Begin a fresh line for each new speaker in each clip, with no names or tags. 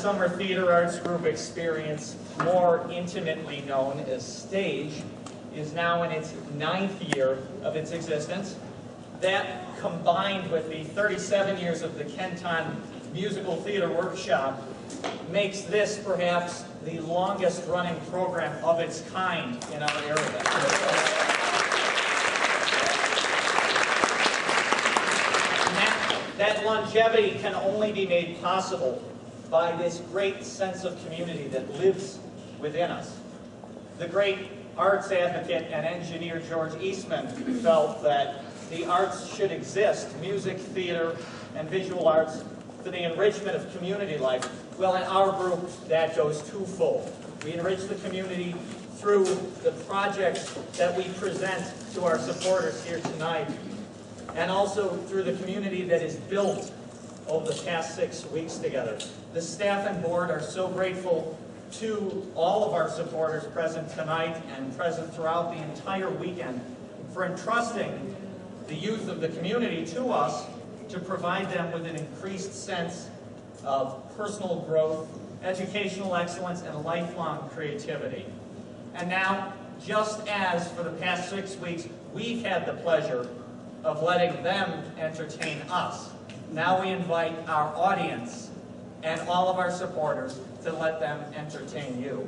Summer Theater Arts Group experience, more intimately known as S.T.A.G.E, is now in its 9th year of its existence. That, combined with the 37 years of the Kenton Musical Theater Workshop, makes this perhaps the longest running program of its kind in our area. That longevity can only be made possible by this great sense of community that lives within us. The great arts advocate and engineer George Eastman felt that the arts should exist, music, theater, and visual arts, for the enrichment of community life. Well, in our group, that goes twofold. We enrich the community through the projects that we present to our supporters here tonight, and also through the community that is built over the past 6 weeks together. The staff and board are so grateful to all of our supporters present tonight and present throughout the entire weekend for entrusting the youth of the community to us to provide them with an increased sense of personal growth, educational excellence, and lifelong creativity. And now, just as for the past 6 weeks, we've had the pleasure of letting them entertain us, now we invite our audience and all of our supporters to let them entertain you.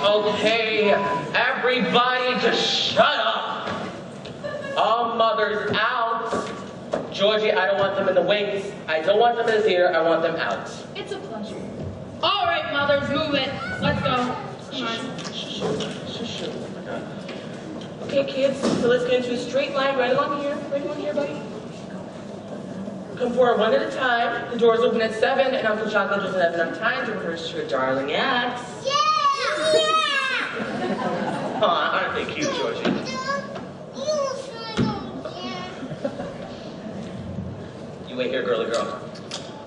Okay, everybody just shut up. All mothers out. Georgie, I don't want them in the wings. I don't want them in the theater. I want them out.
It's a pleasure. All right, mothers, move it. Let's go. Come on.
Okay, kids, so let's get into a straight line right along here. Right along here, buddy. Come forward one at a time. The doors open at 7, and Uncle Chocolate doesn't have enough time to rehearse your darling acts.
Yeah!
Aw, aren't they cute, Georgie? You wait here, girly girl.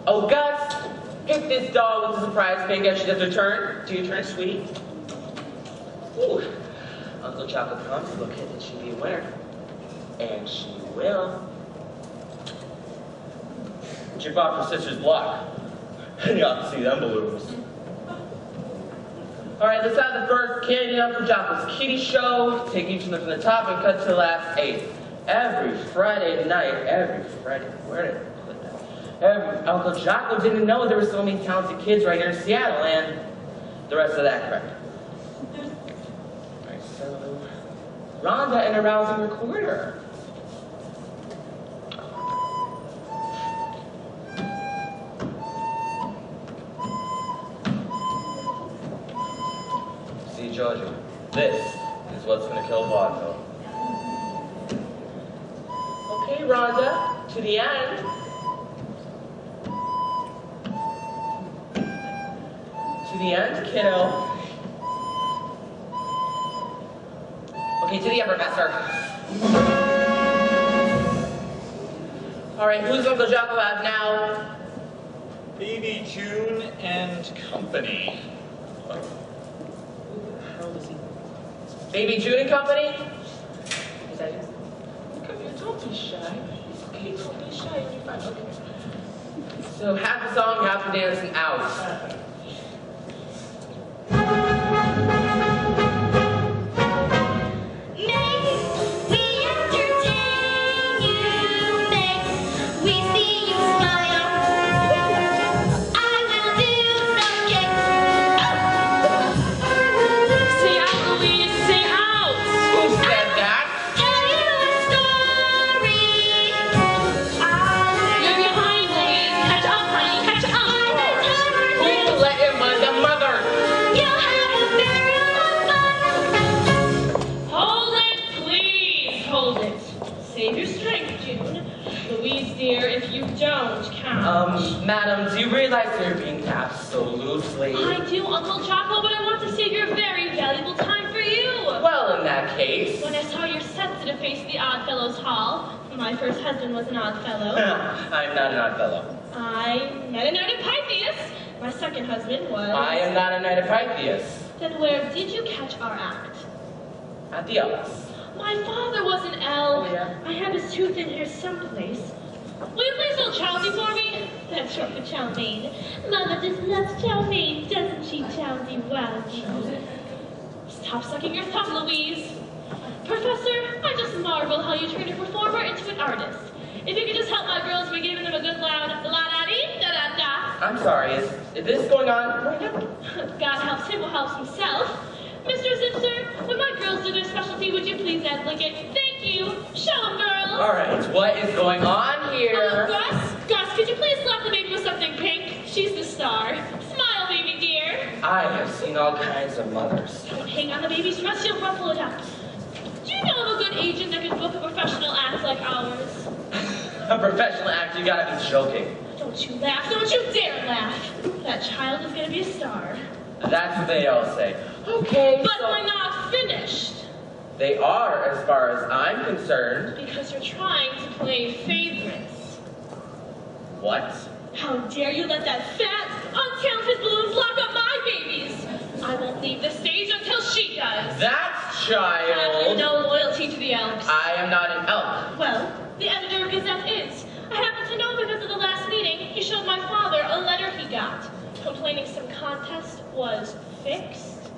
Oh, Gus, pick this doll with a surprise pink as she does her turn. Do your turn, sweetie. Ooh. Uncle Chocolate promised to look at that she'd be a winner. And she will. Chip off her sister's block. And you ought to see them balloons. Alright, let's have the first Candy Uncle Chocolate's Kitty Show. Take each one from the top and cut to the last 8. Every Friday night, where did I put that? Uncle Jocko didn't know there were so many talented kids right here in Seattle, and the rest of that crap. Alright, so Rhonda and a rousing recorder. See, Georgia, this is what's going to kill vaudeville. Okay, Rhonda, to the end. To the end, kiddo. Okay, to the end, Professor. All right, who's Uncle Jocko have now?
Baby June and Company.
Baby June and Company? Is that it? Come here, don't be shy. Okay, don't be shy. You'll be fine. Okay. So half the song, half the dance, and out. Madam, do you realize you're being tapped so loosely?
I do, Uncle Jocko, but I want to save your very valuable time for you.
Well, in that case...
When I saw your sensitive face at the Oddfellows Hall, my first husband was an Oddfellow.
I'm not an Oddfellow.
I met a Knight of Pythias. My second husband was...
I am not a Knight of Pythias.
Then where did you catch our act?
At the Elks.
My father was an elf.
Oh, yeah?
I have his tooth in here someplace. Will you please hold Chelsea for me? That's short for chow mein. Mother just loves chow mein, doesn't she, Chelsea? Wow. Stop sucking your thumb, Louise. Professor, I just marvel how you turn a performer into an artist. If you could just help my girls by giving them a good loud la-da-dee-da-da-da.
I'm sorry, is this going on right now?
God helps him who helps himself. Mr. Zipser, when my girls do their specialty, would you please add Lickett? Thank you. Show them, girls.
All right, what is going on here?
Gus, could you please slap the baby with something pink? She's the star. Smile, baby dear.
I have seen all kinds of mothers.
Don't hang on the baby's dress, you'll ruffle it up. Do you know of a good agent that could book a professional act like ours?
A professional act, you gotta be joking.
Don't you laugh, don't you dare laugh. That child is gonna be a star.
That's what they all say. Okay,
But
so...
we're not finished.
They are, as far as I'm concerned.
Because you're trying to play favorites.
What?
How dare you let that fat, untalented balloons lock up my babies? I won't leave the stage until she does.
That
Have
child...
you no loyalty to the Elks?
I am not an elk.
Well, the editor of Gazette is. I happen to know because of the last meeting, he showed my father a letter he got, complaining some contest was fixed.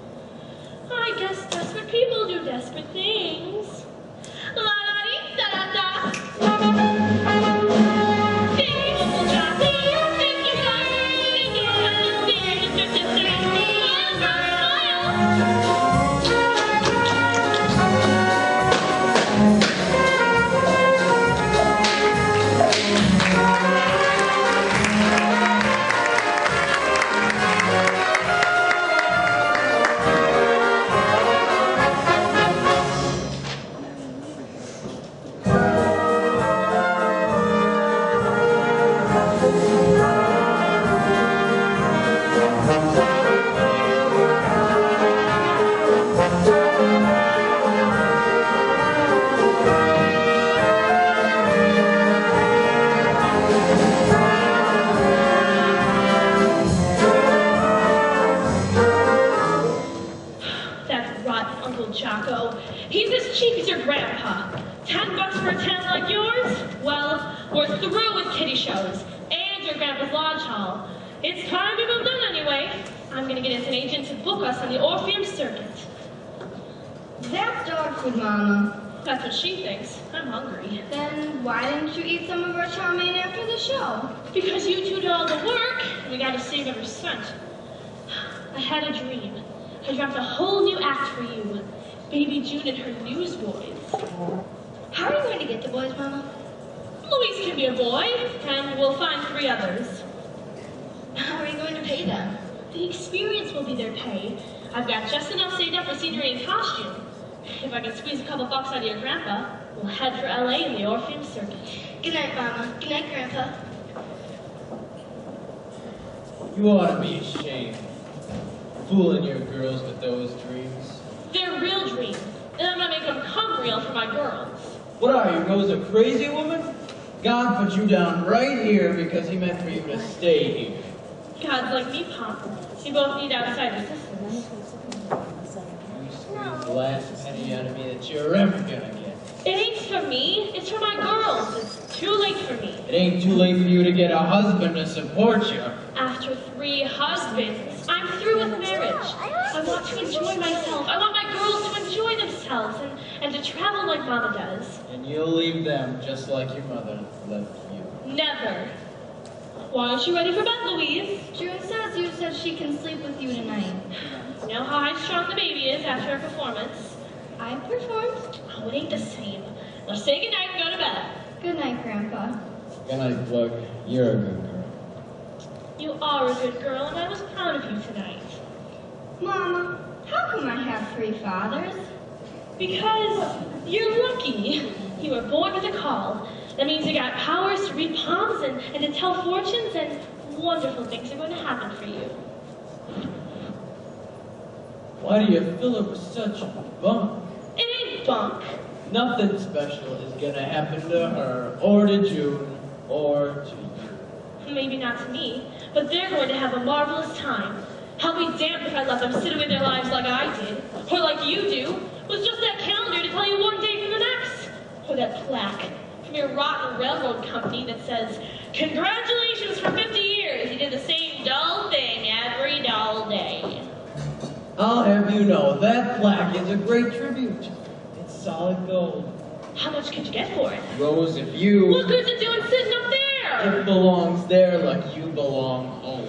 I guess desperate people do desperate things. La-da-dee-da-da-da. Thank you, Uncle John. Thank you, guys. Thank you. He's as cheap as your grandpa. $10 for a tent like yours? Well, we're through with kiddie shows and your grandpa's lodge hall. It's time we moved on anyway. I'm gonna get us an agent to book us on the Orpheum circuit.
That's dog food, Mama.
That's what she thinks. I'm hungry.
Then why didn't you eat some of our chow mein after the show?
Because you two did all the work, and we gotta save every cent. I had a dream. I dropped a whole new act for you. Baby June and her newsboys.
How are you going to get the boys, Mama?
Louise can be a boy, and we'll find 3 others.
How are you going to pay them?
The experience will be their pay. I've got just enough saved up for scenery and costume. If I can squeeze a couple bucks out of your grandpa, we'll head for LA in the Orpheum circuit.
Good night, Mama. Good night, Grandpa.
You ought to be ashamed. Fooling your girls with those dreams.
They're real dreams, and I'm gonna make them come real for my girls.
What are you, Rose, a crazy woman? God put you down right here because he meant for you to stay here.
God's like me, Pop. You both need outside assistance.
You squeeze the last penny out of me that you're ever gonna get.
It ain't for me, it's for my girls. It's too late for me.
It ain't too late for you to get a husband to support you.
After 3 husbands, I'm through with marriage. I want to enjoy myself. I want my girls to enjoy themselves and to travel like Mama does.
And you'll leave them just like your mother left you.
Never. Why aren't you ready for bed, Louise?
June says you said she can sleep with you tonight.
You know how high-strung the baby is after a performance?
I performed.
Oh, it ain't the same. Now say goodnight and go to bed.
Good night, Grandpa.
Good night, Plug. You're a good girl.
You are a good girl, and I was proud of you tonight.
Mama, how come I have 3 fathers?
Because you're lucky. You were born with a call. That means you got powers to read palms and to tell fortunes, and wonderful things are going to happen for you.
Why do you fill her with such bunk?
It ain't bunk.
Nothing special is gonna happen to her, or to June, or to you.
Maybe not to me, but they're going to have a marvelous time. I'll be damned if I let them sit away their lives like I did, or like you do, with just that calendar to tell you one day from the next, or that plaque from your rotten railroad company that says, "Congratulations for 50 years, you did the same dull thing every dull day."
I'll have you know, that plaque is a great tribute. It's solid gold.
How much could you get for it?
Rose, if you...
What good's it doing sitting up there?
It belongs there like you belong home.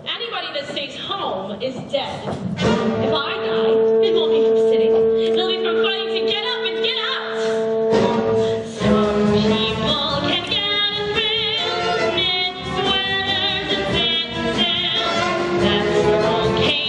Anybody that stays home is dead. If I die, it won't be from sitting. It'll be from fighting to get up and get out. Some people can get a thrill, knit sweaters and sit still. That's okay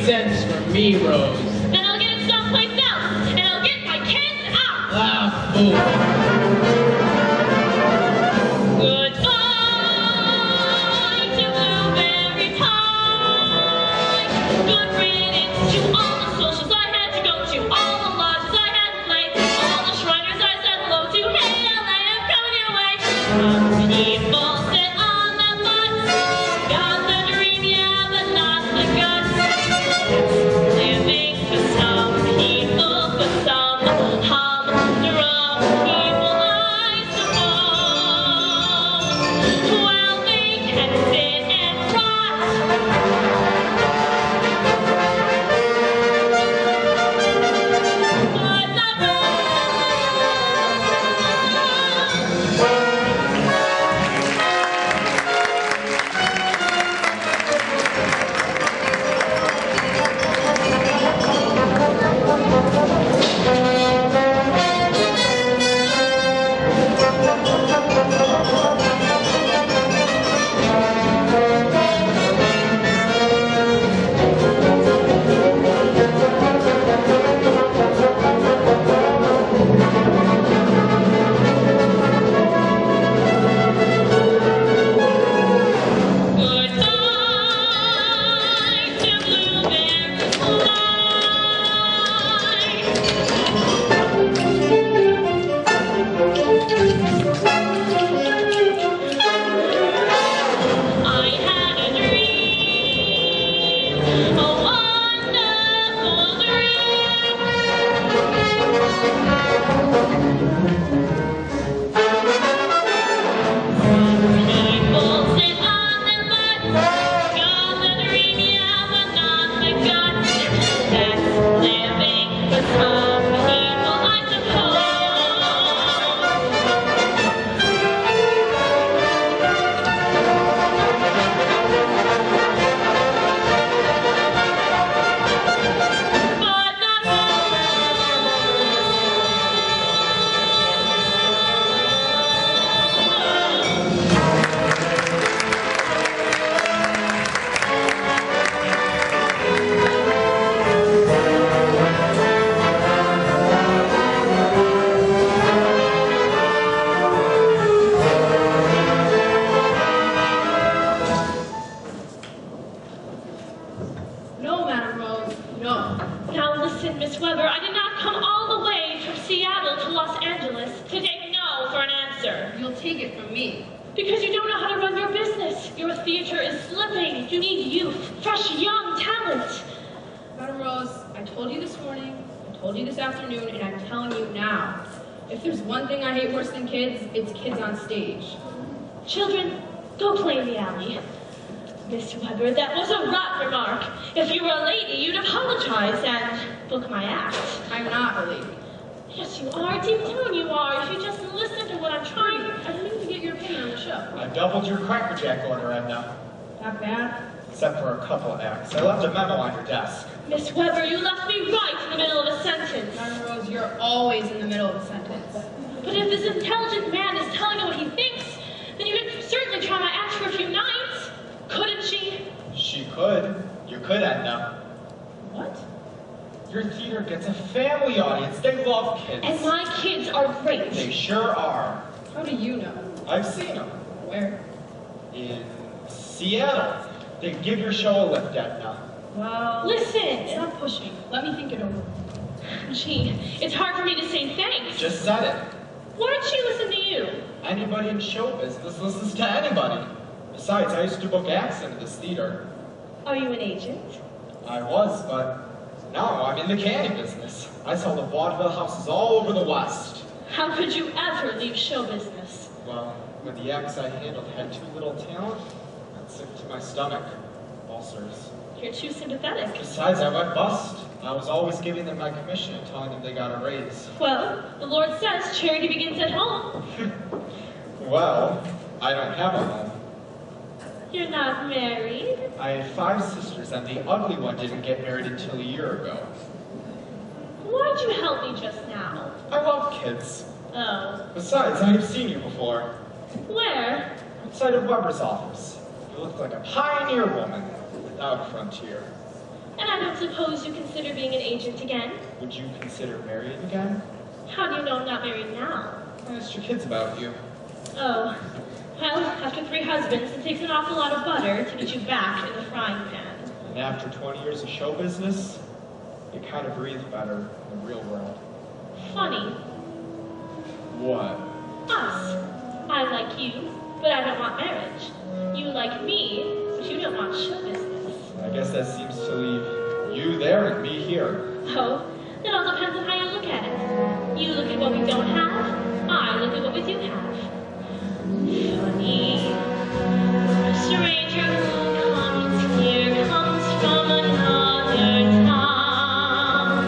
cents from me, Rose.
Then I'll get it someplace else, and I'll get my kids out.
Ah, fool.
Goodbye to blueberry pie. Good riddance to all the socials I had to go to, all the lodges I had to play, all the Shriners I said hello to. Hey, Elaina, I'm coming your way. Some people sit on the bus, got the dream, yeah, but not the guts. Living for some people, for some humdrum people, I suppose. Well, they can sit and rot. But not goodbye to blueberry pie. I had a dream, a wonderful dream. People sit on their butts, got the dream, yeah, but not the guts. That's living for some people, I suppose. But not
No, Madam Rose, no.
Now listen, Miss Weber, I did not come all the way from Seattle to Los Angeles to take no for an answer.
You'll take it from me.
Because you don't know how to run your business. Your theater is slipping. You need youth, fresh, young talent.
Madam Rose, I told you this morning, I told you this afternoon, and I'm telling you now. If there's one thing I hate worse than kids, it's kids on stage.
Children, go play in the alley. Miss Weber, that was a rot remark. If you were a lady, you'd apologize and book my act.
I'm not a lady.
Yes, you are. Deep down you are. If you just listen to what I'm trying.
I didn't even get your opinion on the show.
I doubled your Cracker Jack order, Edna.
That bad?
Except for a couple of acts. I left a memo on your desk.
Miss Weber, you left me right in the middle of a sentence.
Madam Rose, you're always in the middle of a sentence.
But if this intelligent man is telling you what he thinks, then you could certainly try my act for a few nights. Couldn't she?
She could. You could, Edna.
What?
Your theater gets a family audience. They love kids.
And my kids are great.
They sure are.
How do you know?
I've seen them.
Where?
In Seattle. They give your show a lift, Edna.
Well,
Listen!
stop pushing. Let me think it over.
Gee, it's hard for me to say thanks.
Just said it.
Why don't she listen to you?
Anybody in show business listens to anybody. Besides, I used to book acts into this theater.
Are you an agent?
I was, but now I'm in the candy business. I sell to vaudeville houses all over the West.
How could you ever leave show business?
Well, when the acts I handled had too little talent, I got sick to my stomach. Ulcers.
You're too sympathetic.
Besides, I went bust. I was always giving them my commission and telling them they got a raise.
Well, the Lord says charity begins at home.
Well, I don't have a home.
You're not married?
I have 5 sisters, and the ugly one didn't get married until a year ago.
Why'd you help me just now?
I love kids.
Oh.
Besides, I have seen you before.
Where?
Outside of Weber's office. You look like a pioneer woman without a frontier.
And I don't suppose you consider being an agent again?
Would you consider marrying again?
How do you know I'm not married now?
I asked your kids about you.
Oh, well, after 3 husbands, it takes an awful lot of butter to get you back in the frying pan.
And after 20 years of show business, you kind of breathe better in the real world.
Funny.
What?
Us. I like you, but I don't want marriage. You like me, but you don't want show business.
I guess that seems to leave you there and me here.
Oh, it all depends on how you look at it. You look at what we don't have, I look at what we do have. Funny, a stranger who comes here comes from another town.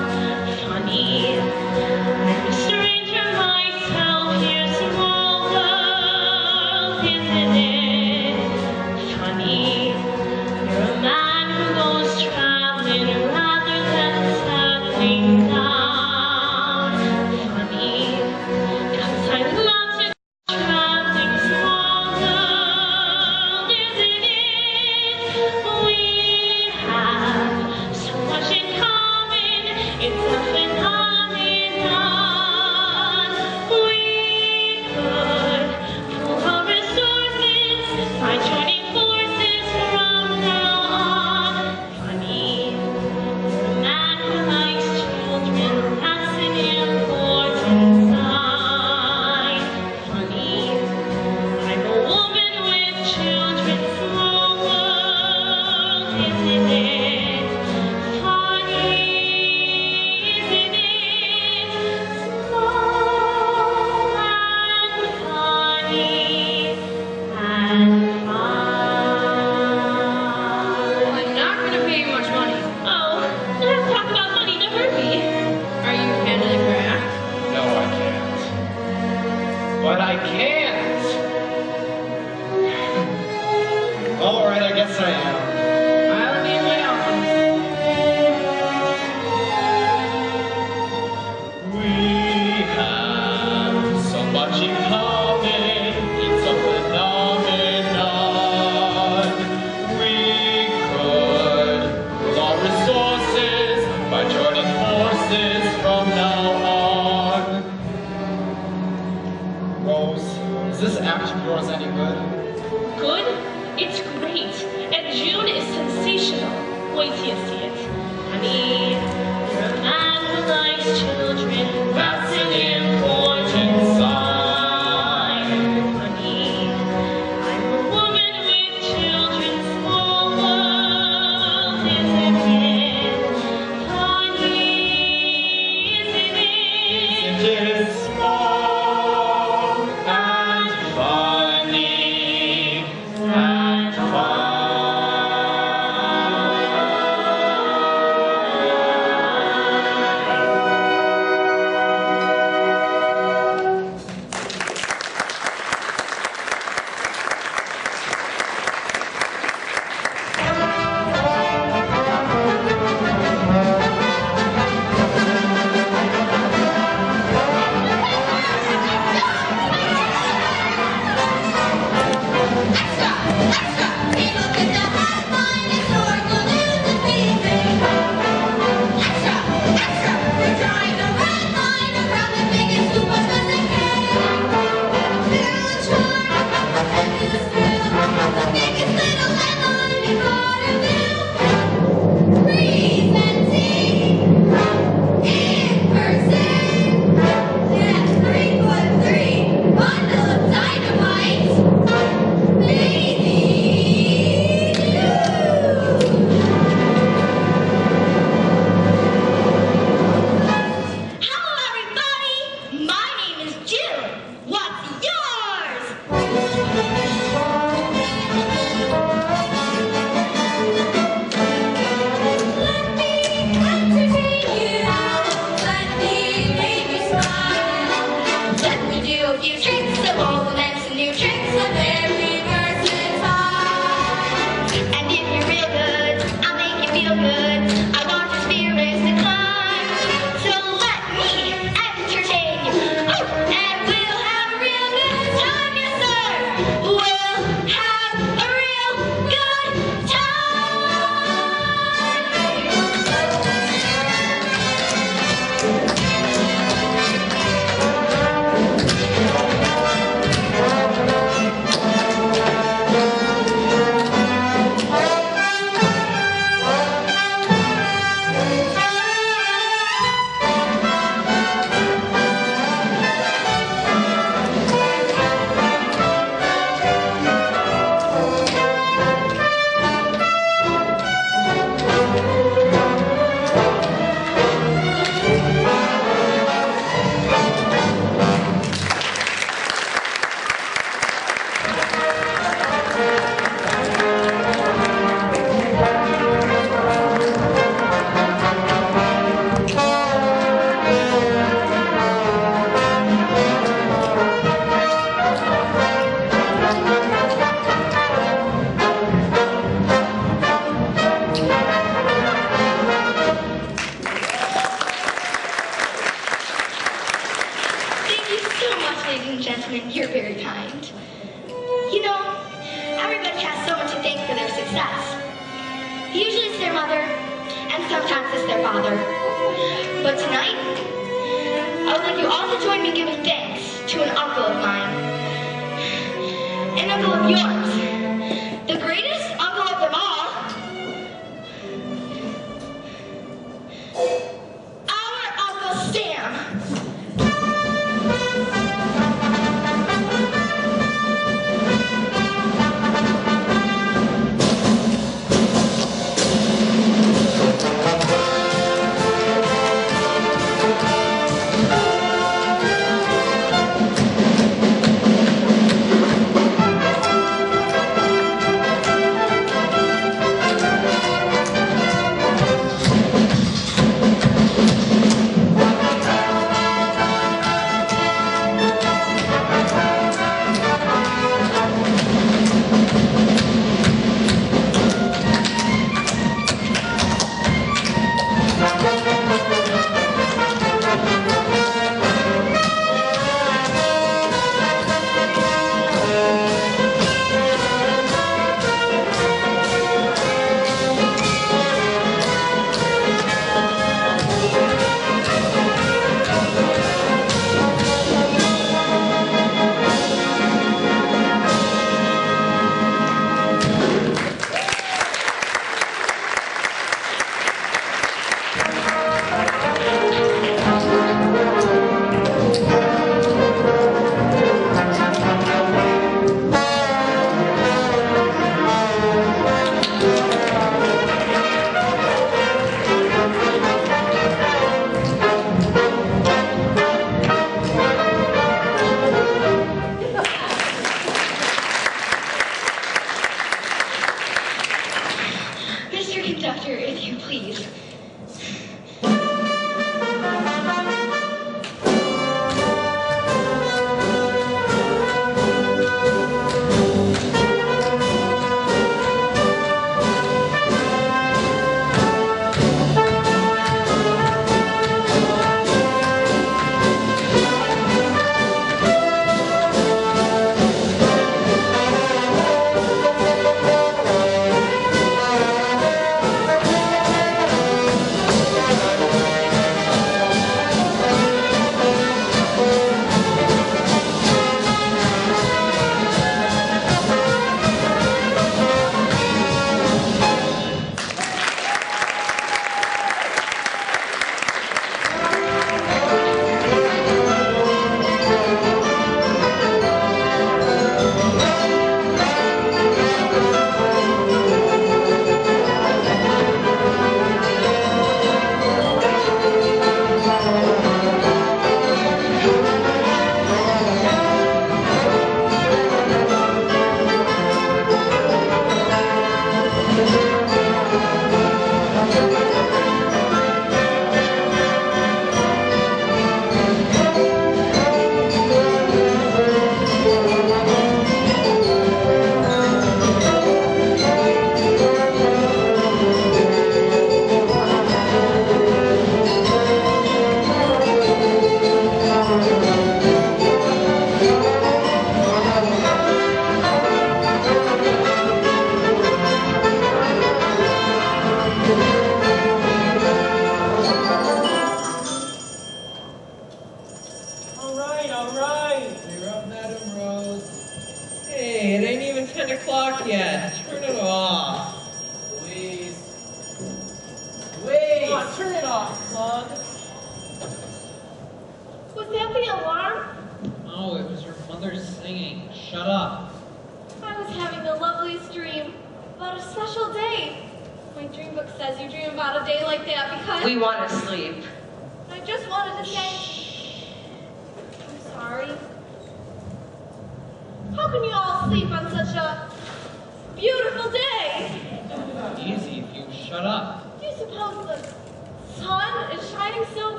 Funny, I'm a stranger myself, here, small world, isn't it? Funny, you're a man who goes traveling rather than settling down. Funny, 'cause I love to traveling small world, isn't it? We have so much in common, it's a phenomenon. We could pool our resources by joining forces from now on. Funny, you're a man who likes children, that's an important sign. Funny, I'm a woman with children, small world, isn't it? Funny, isn't it? Small and funny and
Well,
fun.
I'm not gonna pay you much money.
Oh, let's talk about money to hurry.
Are you handling her act?
No, I can't. But I can't! All right, I guess I am.
I'll be in my office.
We have so much in common, it's a phenomenon. We could pool our resources by joining forces from now on. Rose, is this act of yours any good?
Good? It's great. And June
says. Usually it's their mother, and sometimes it's their father. But tonight, I would like you all to join me giving thanks to an uncle of mine. An uncle of yours. The greatest uncle of them all. Our Uncle Sam.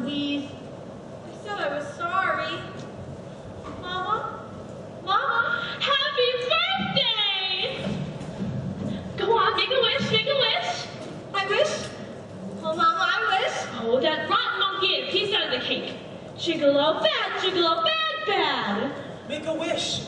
Louise. I said I was cake. Gigolo, bad, bad.
Make a wish.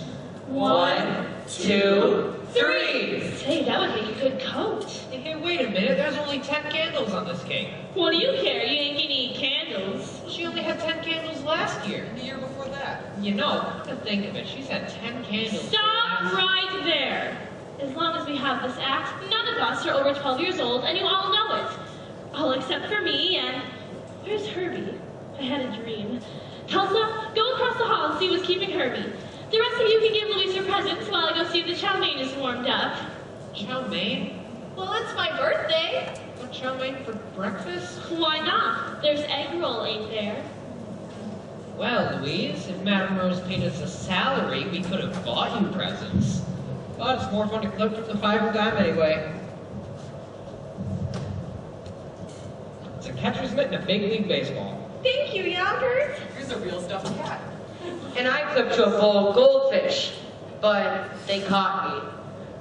1, 2, 3.
Say, that would make a good coat.
Hey, wait a minute. There's only 10 candles on this cake.
What do you care? You ain't gonna eat candles.
She only had 10 candles last year. The year before that. You know, come to think of it, she's had 10 candles.
Stop right there. As long as we have this act, none of us are over 12 years old, and you all know it. All except for me, and where's Herbie? I had a dream. Tulsa, go across the hall and see what's keeping Herbie. The rest of you can give Louise her presents while I go see if the chow mein is warmed up.
Chow mein?
Well, it's my birthday.
Want chow mein for breakfast?
Why not? There's egg roll, ain't there?
Well, Louise, if Madame Rose paid us a salary, we could have bought you presents. But it's more fun to collect with the 5 dime anyway. It's a catcher's mitt in a big league baseball.
Thank you, Yonkers.
Here's a real stuffed cat.
And I clipped you a bowl of goldfish, but they caught me.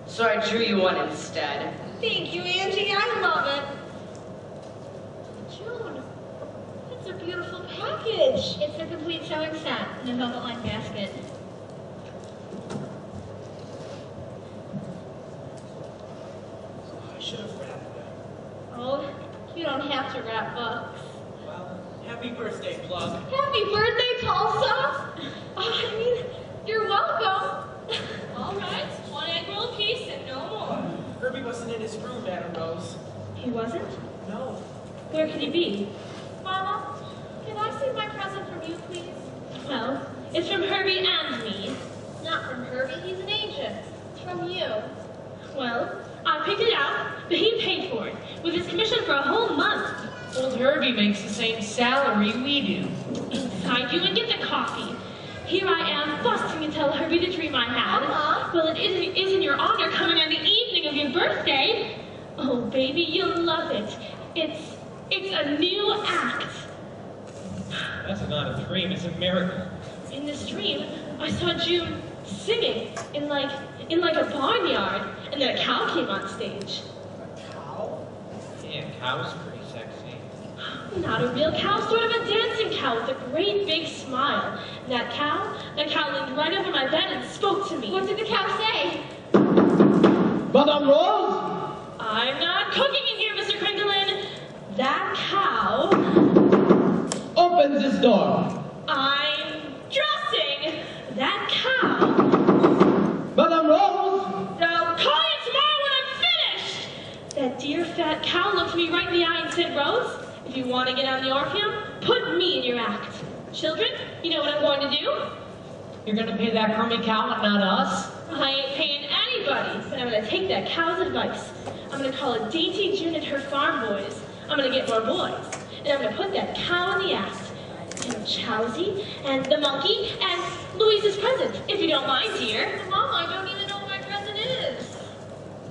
So I drew you one instead.
Thank you, Angie. I love it. June, it's a beautiful package.
It's a complete sewing set in a velvet-lined basket.
I should have wrapped them.
Oh, you don't have to wrap books.
Well, happy birthday, Plug.
Happy birthday, Tulsa! I mean, you're welcome. All right, 1 egg roll apiece and no more.
Herbie wasn't in his room, Madame Rose.
He wasn't?
No.
Where could he be?
Mama, can I see my present from you, please?
Well, it's from Herbie and me.
Not from Herbie, he's an agent. It's from you.
Well, I picked it out, but he paid for it, with his commission for a whole month.
Old Herbie makes the same salary we do.
Inside you and get the coffee. Here I am, busting to tell Herbie the dream I had. Well, it is in your honor coming on the evening of your birthday. Oh, baby, you'll love it. It's a new act.
That's not a dream, it's a miracle.
In this dream, I saw June singing in like a barnyard, and then a cow came on stage.
A cow? Yeah, cow's pretty sexy.
Not a real cow, sort of a dancing cow with a great big smile. And that cow leaned right over my bed and spoke to me.
What did the cow say?
Madame Rose?
I'm not cooking in here, Mr. Kringelin. That cow...
Open this door.
I'm dressing. That cow...
Madame Rose?
I'll call you tomorrow when I'm finished. That dear fat cow looked me right in the eye and said, Rose, if you want to get on the Orpheum, put me in your act. Children, you know what I'm going to do?
You're gonna pay that crummy cow and not us?
I ain't paying anybody, but I'm going to take that cow's advice. I'm going to call a dainty June and her farm boys. I'm going to get more boys. And I'm going to put that cow in the act. And Chowsy, and the monkey, and Louise's present, if you don't mind, dear.
Mama, I don't even know what my present is.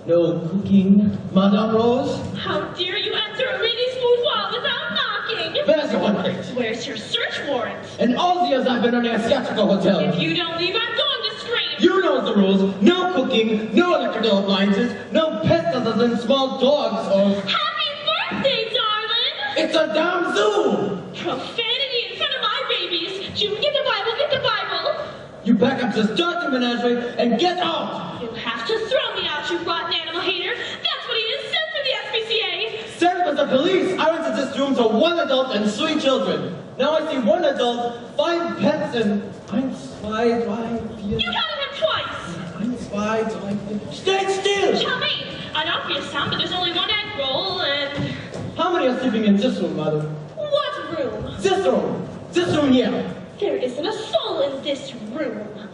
No cooking, Madame Rose?
How dare you enter a lady's boudoir without knocking?
Where's your warrant?
Where's your search warrant?
And all the years I've been running a theatrical hotel.
If you don't leave, I'm going to scream.
You know the rules. No cooking, no electrical appliances, no pets other than small dogs or...
Happy birthday, darling!
It's a damn zoo!
Profanity in front of my babies. June, get the Bible, get the Bible.
You back up to start the menagerie and get out!
You'll have to throw me out, you rotten animal hater. That's what he is. Send for the SPCA.
Send for the police! I rented this room to 1 adult and 3 children. Now I see 1 adult, 5 pets, and 1, 2, 3, 4.
You counted him twice.
1, 2, 3, 4. Stay still!
Tell me. I'd offer you some, but there's only 1 egg roll, and...
How many are sleeping in this room, mother?
What room?
This room! This room here!
There isn't a soul in this room.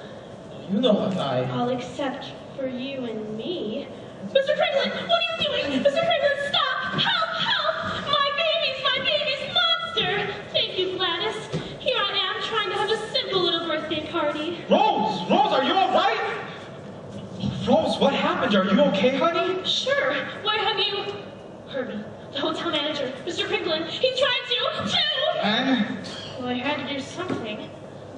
You know what I...
All except for you and me. Mr. Kringlin, what are you doing? Mr. Kringlin, stop! Help! Help! My baby's monster! Thank you, Gladys. Here I am trying to have a simple little birthday party.
Rose! Rose, are you alright? Rose, what happened? Are you okay, honey?
Sure. Where have you... Herbie, the hotel manager, Mr. Kringlin, he tried to...
And?
Well, I had to do something.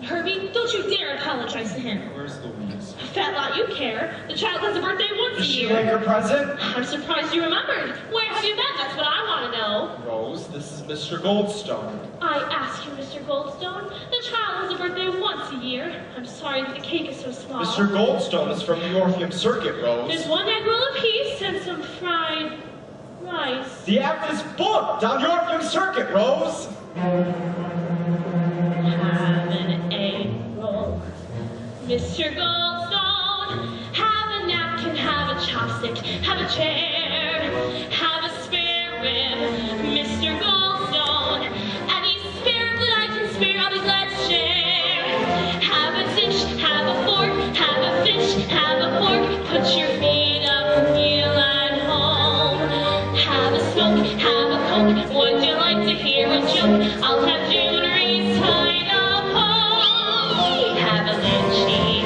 Herbie, don't you dare apologize to him.
Where's Louise?
A fat lot you care. The child has a birthday once a
Did she
year.
like her present?
I'm surprised you remembered. Where have you been? That's what I want to know. know.
Rose, this is Mr. Goldstone.
I ask you, Mr. Goldstone. The child has a birthday once a year. I'm sorry that the cake is so small.
Mr. Goldstone is from the Orpheum Circuit, Rose.
There's one egg roll apiece and some fried rice.
The act is booked on the Orpheum Circuit, Rose.
Have an egg roll. Mr. Goldstone, have a napkin, have a chopstick, have a chair, have a spare rib. Mr. Goldstone, any spare rib that I can spare, I'll be glad to share. Have a dish, have a fork, have a fish, have a pork, put your feet up, feel at home. Have a smoke, have a coke, would you like to hear a joke? I'll have jewelry tied up home. Have a Lyndsey,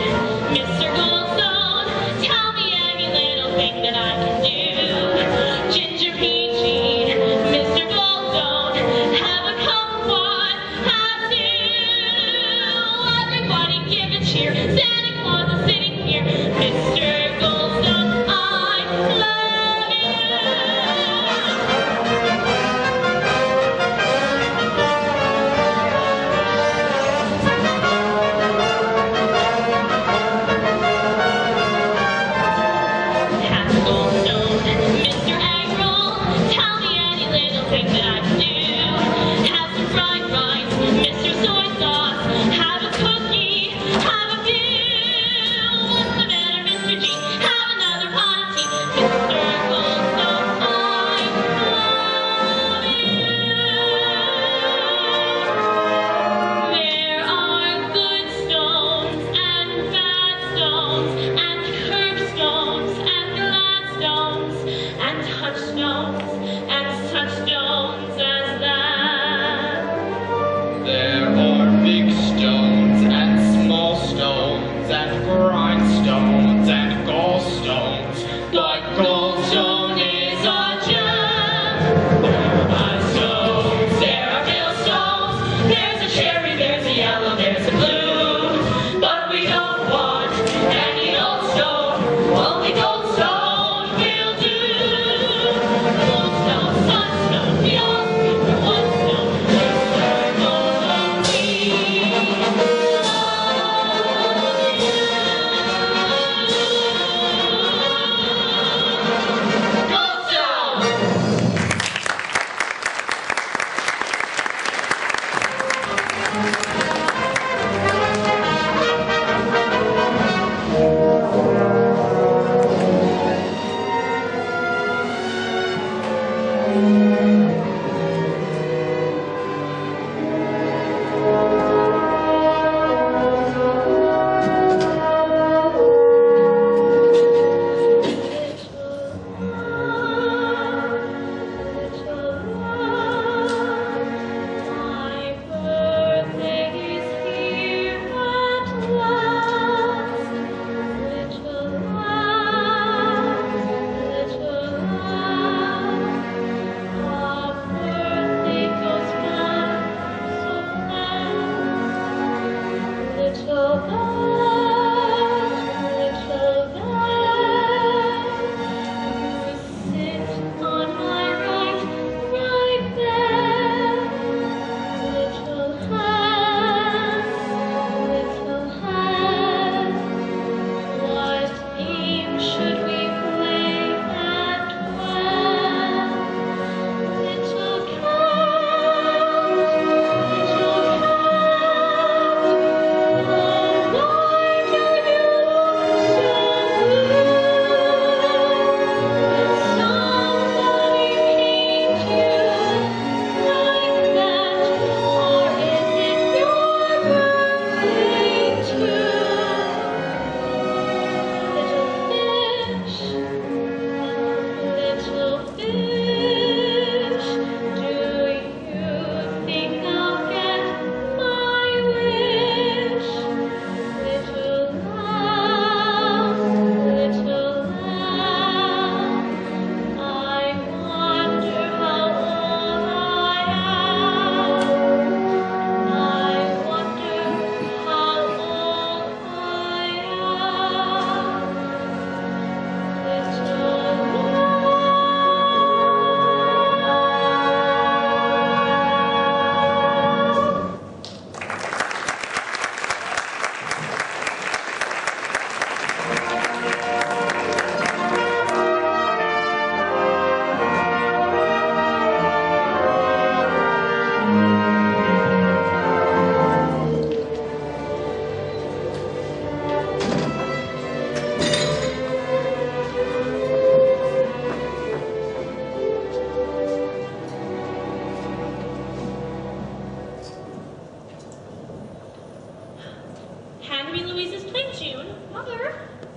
Hand me Louise's plate, June. Mother,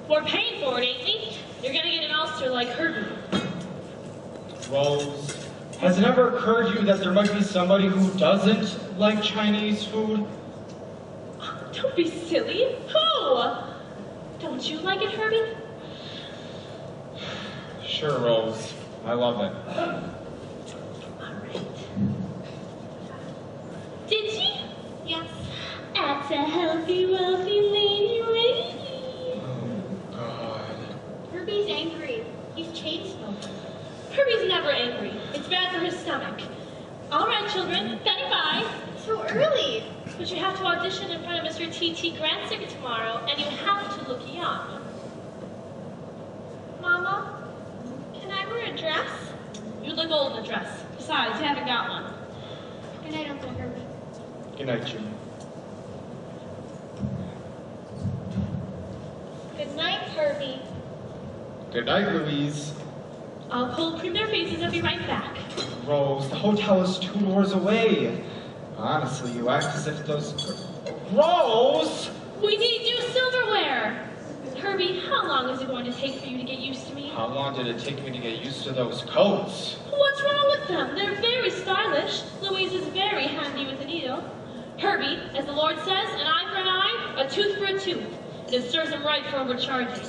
we're paying for it, ain't we? You're gonna get an ulcer like Herbie.
Rose, has it ever occurred to you that there might be somebody who doesn't like Chinese food?
Don't be silly. Who? Don't you like it, Herbie?
Sure, Rose. I love it.
Alright. Did she?
Yes.
That's a healthy, wealthy lady.
Oh, God.
Herbie's angry. He's chain smoking.
Herbie's never angry. It's bad for his stomach. Alright, children. Betty, bye.
So early.
But you have to audition in front of Mr. T.T. Grantziger tomorrow, and you have to look young.
Mama, can I wear a dress?
You look old in a dress. Besides, you haven't got one.
Good night, Uncle Herbie.
Good night, June.
Good night, Herbie.
Good night, Louise.
I'll cold cream their faces. I'll be right back.
Rose, the hotel is 2 doors away. Honestly, you act as if those... Rose!
We need new silverware. Herbie, how long is it going to take for you to get used to me?
How long did it take me to get used to those coats?
What's wrong with them? They're very stylish. Louise is very handy with a needle. Herbie, as the Lord says, an eye for an eye, a tooth for a tooth. And it serves them right for overcharging.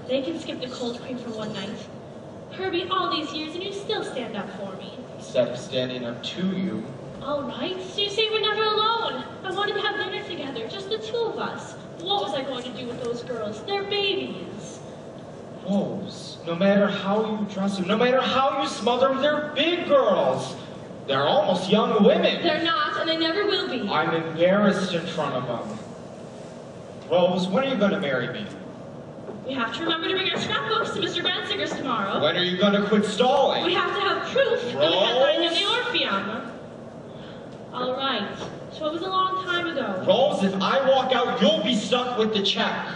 They can skip the cold cream for one night. Herbie, all these years and you still stand up for me.
Instead of standing up to you.
All right, so you say we're never alone. I wanted to have dinner together, just the two of us. What was I going to do with those girls? They're babies.
Rose, no matter how you dress them, no matter how you smell them, they're big girls. They're almost young women.
They're not, and they never will be.
I'm embarrassed in front of them. Rose, when are you going to marry me?
We have to remember to bring our scrapbooks to Mr. Grantziger's tomorrow.
When are you going to quit stalling?
We have to have proof that we had learned in the
Rose?
Orpheum. All right, so it was a long time ago.
Rose, if I walk out, you'll be stuck with the check.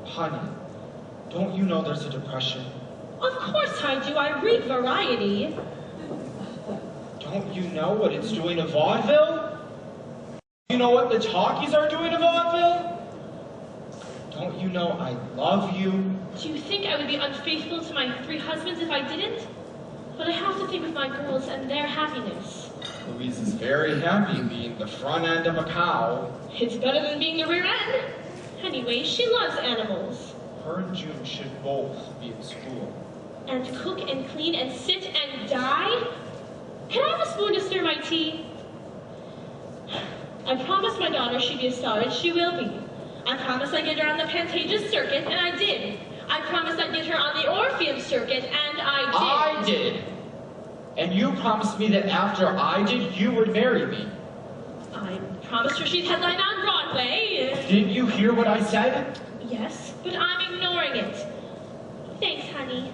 Honey, don't you know there's a depression?
Of course I do. I read Variety.
Don't you know what it's doing to vaudeville? You know what the talkies are doing to vaudeville? Don't you know I love you?
Do you think I would be unfaithful to my 3 husbands if I didn't? But I have to think of my girls and their happiness.
Louise is very happy being the front end of a cow.
It's better than being the rear end. Anyway, she loves animals.
Her and June should both be in school.
And cook and clean and sit and die? Can I have a spoon to stir my tea? I promised my daughter she'd be a star, and she will be. I promised I'd get her on the Pantages circuit, and I did. I promised I'd get her on the Orpheum circuit, and I did.
I did. And you promised me that after I did, you would marry me.
I promised her she'd headline on Broadway.
Didn't you hear what I said?
Yes, but I'm ignoring it. Thanks, honey.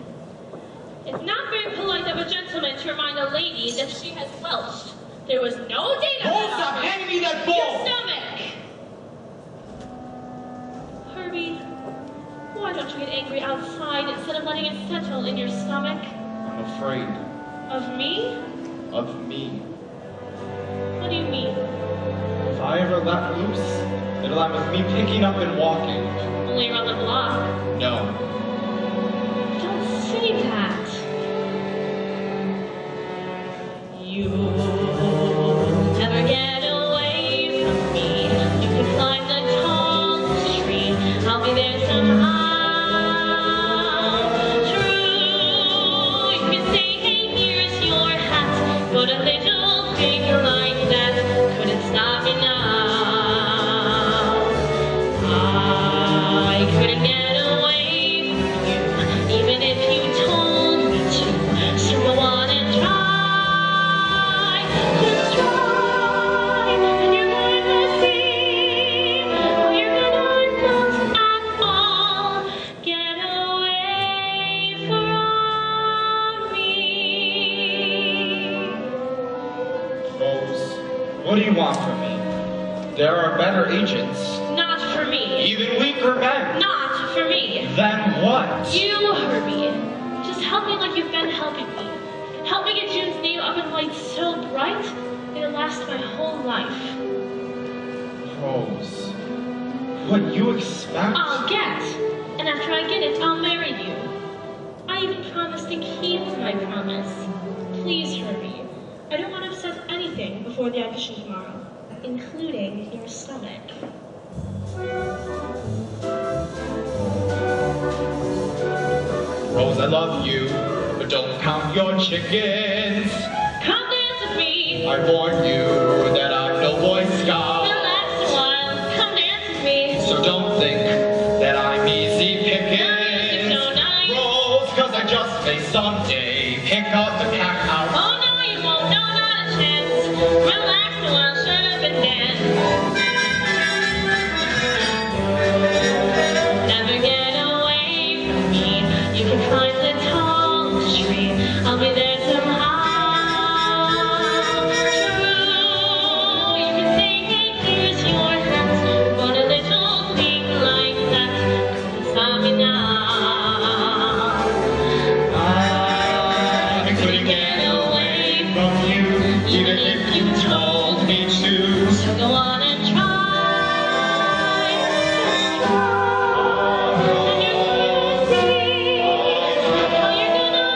It's not very polite of a gentleman to remind a lady that she has welched. There was no date on
Don't
that
stop
offer.
handing me that
Your
bowl!
stomach! Herbie, why don't you get angry outside instead of letting it settle in your stomach?
I'm afraid.
Of me?
Of me.
What do you mean?
If I ever let loose, it'll end with me picking up and walking.
Only around the block.
No.
Don't say that. You'll never get away from me. You can climb the tallest tree. I'll be there somehow. True, you can say, hey, here's your hat. But a little thing like that couldn't stop me now. I couldn't get away from you, even if you told me to. So go on and try, just try, and you're going to see how you're gonna not at all get away from me.
Rose, what do you want from me? There are better agents.
Not for me.
Even weaker men.
Not for me.
Then what?
You, Herbie. Just help me like you've been helping me. Help me get June's name up in lights so bright it'll last last my whole life.
Rose, what you expect?
I'll get, and after I get it, I'll marry you. I even promised to keep my promise. Please hurry. I don't want to upset anything before the audition tomorrow, including your stomach.
Rose, I love you, but don't count your chickens.
Come dance with me.
I warn you that I'm no Boy Scout.
Relax a while. Come dance with me.
So don't think that I'm easy pickings.
So nice.
Rose, cause I just may someday pick up the pack out.
Oh no, you won't. No, not a chance. Relax a while. Shut up and dance. Never get away from me. You can climb the tallest tree. I'll be there somehow. True, you can say, hey, here's your hat. But a little thing like that couldn't stop me now.
I couldn't get away from you, even if you told me to.
So go on and try. And you're going to see how you're gonna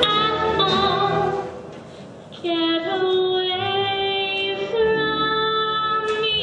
not at all get away from me.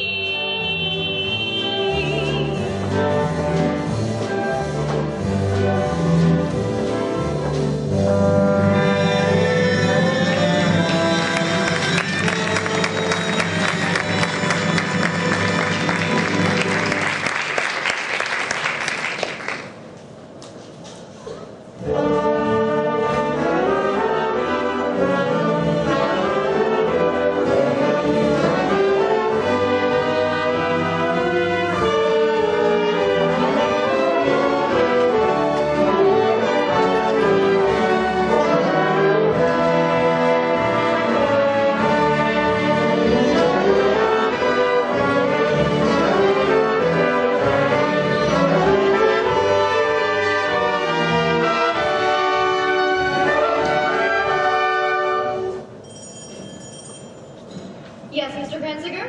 Yes, Mr. Granziger?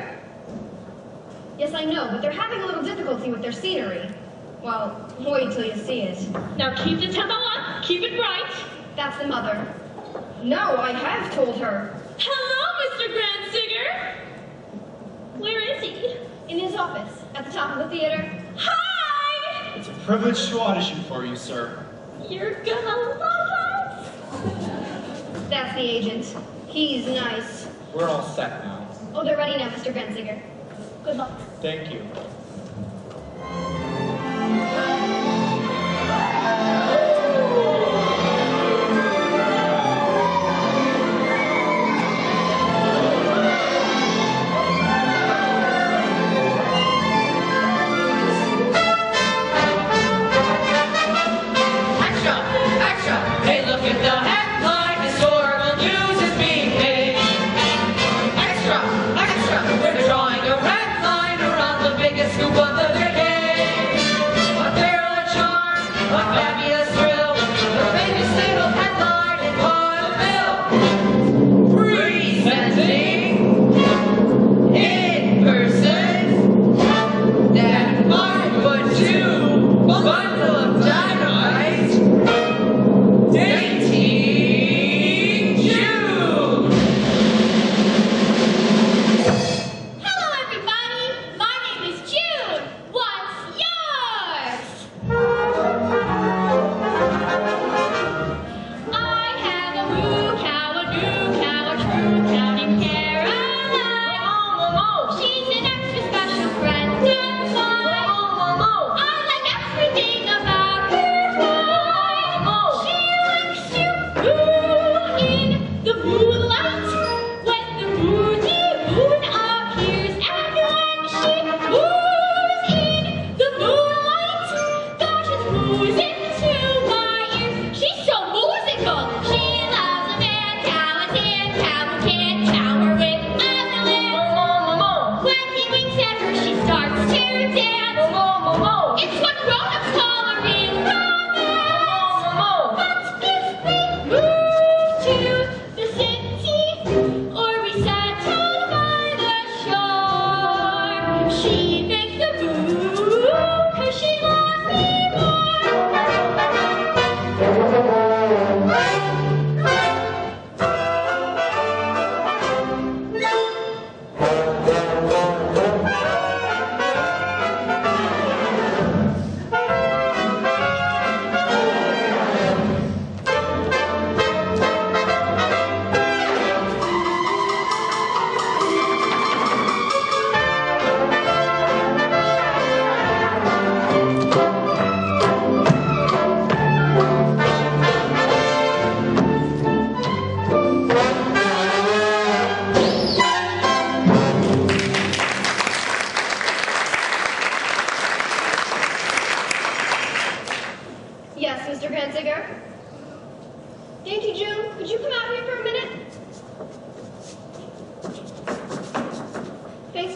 Yes, I know, but they're having a little difficulty with their scenery. Well, wait till you see it.
Now keep the tempo up, keep it bright.
That's the mother. No, I have told her.
Hello, Mr. Granziger. Where is he?
In his office, at the top of the theater.
Hi!
It's a privilege to audition for you, sir.
You're gonna love us.
That's the agent. He's nice.
We're all set now.
Oh, they're ready now, Mr. Granziger. Good luck.
Thank you.
Extra! Extra! Hey, look at the headline. Historical news is being made. Extra! Extra! We're drawing a red line around the biggest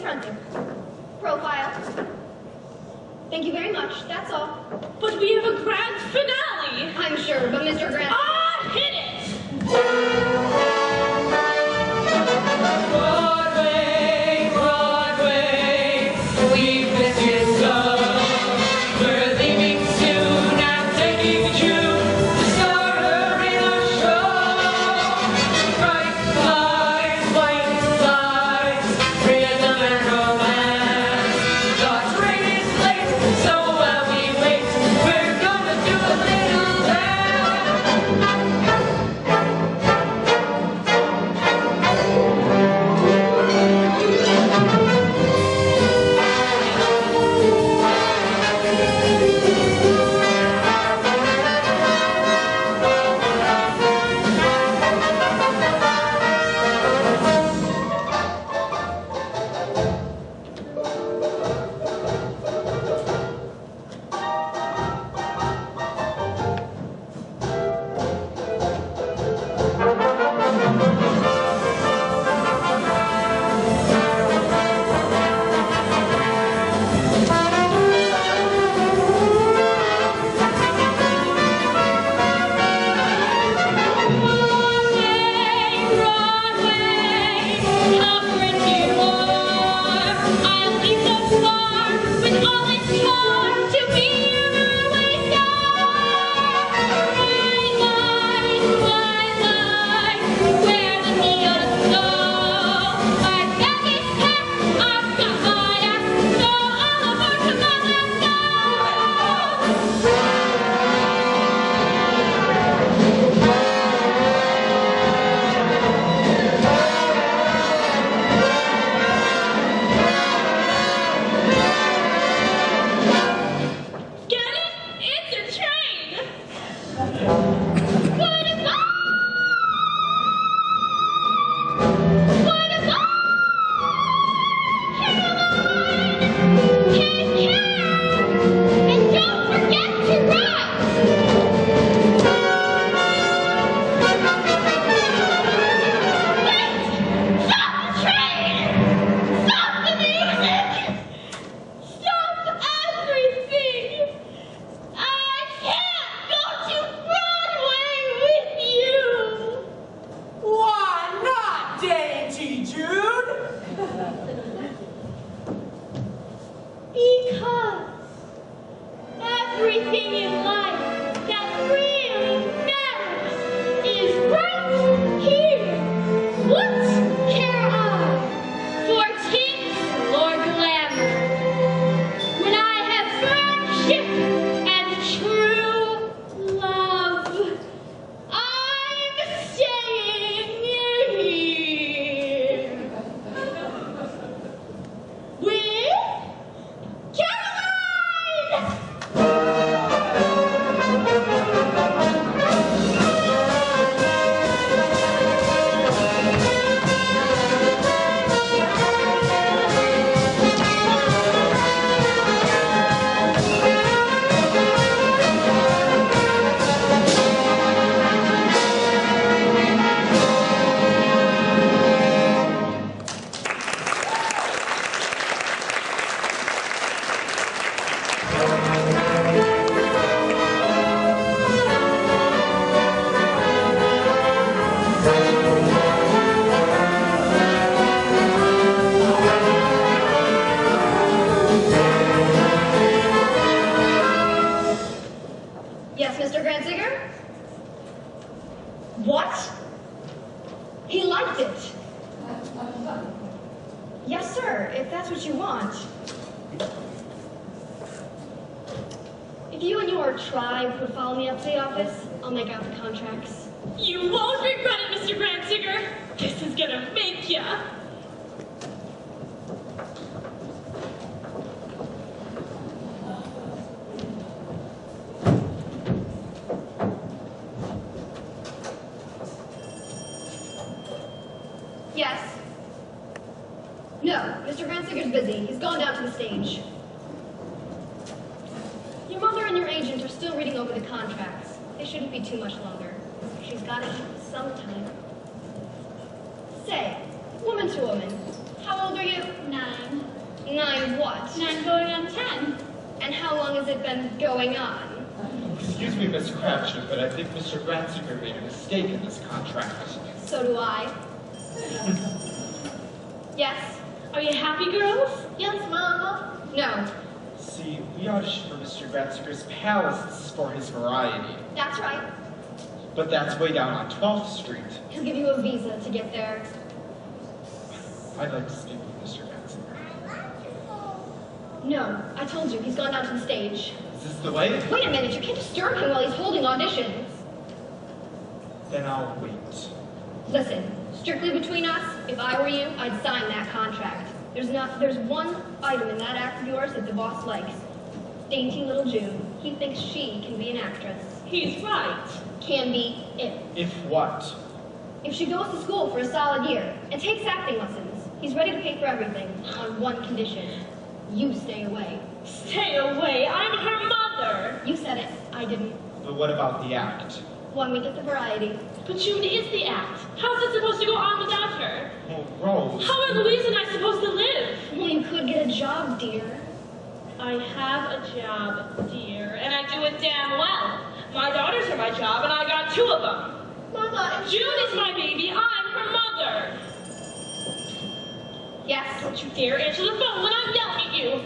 front there. Profile. Thank you very much. That's all.
But we have a grand finale.
I'm sure, but Mr. Grant...
Ah, hit it!
Broadway, Broadway, we've missed you so. We're leaving soon, I'm taking you to start in our show. Bright lights, white lights, rhythm and romance. God's rain is late, so while we wait, we're gonna do a little
What? He liked it. Yes, sir, if that's what you want. If you and your tribe would follow me up to the office, I'll make out the contracts.
You won't regret it, Mr. Grantziger. This is gonna make ya.
Yes. No, Mr. Grantziger's busy. He's gone down to the stage. Your mother and your agent are still reading over the contracts. They shouldn't be too much longer. She's got to eat sometime. Say, woman to woman, How old are you?
9.
9 what?
9 going on 10.
And how long has it been going on?
Excuse me, Miss Cratchit, but I think Mr. Granziger made a mistake in this contract.
So do I. Yes?
Are you happy, girls?
Yes, Mama. No.
See, we auditioned for Mr. Granziger's Palace for his variety.
That's right.
But that's way down on 12th Street.
He'll give you a visa to get there.
I'd like to speak with Mr. Granziger.
No, I told you, he's gone down to the stage.
Is this the way?
Wait a minute, you can't disturb him while he's holding auditions.
Then I'll wait.
Listen, strictly between us, if I were you, I'd sign that contract. There's one item in that act of yours that the boss likes. Dainty little June. He thinks she can be an actress.
He's right.
Can be if.
If what?
If she goes to school for a solid year and takes acting lessons, he's ready to pay for everything on one condition. You stay away.
Stay away. I'm her mother.
You said it. I didn't.
But what about the act?
1 week at the variety.
But June is the act. How's it supposed to go on without her?
Oh, Rose.
How are Louise and I supposed to live?
Well, you could get a job, dear.
I have a job, dear, and I do it damn well. My daughters are my job, and I got 2 of them.
Mama,
June is my baby. I'm her mother.
Yes?
Don't you dare answer the phone when I'm yelling at you.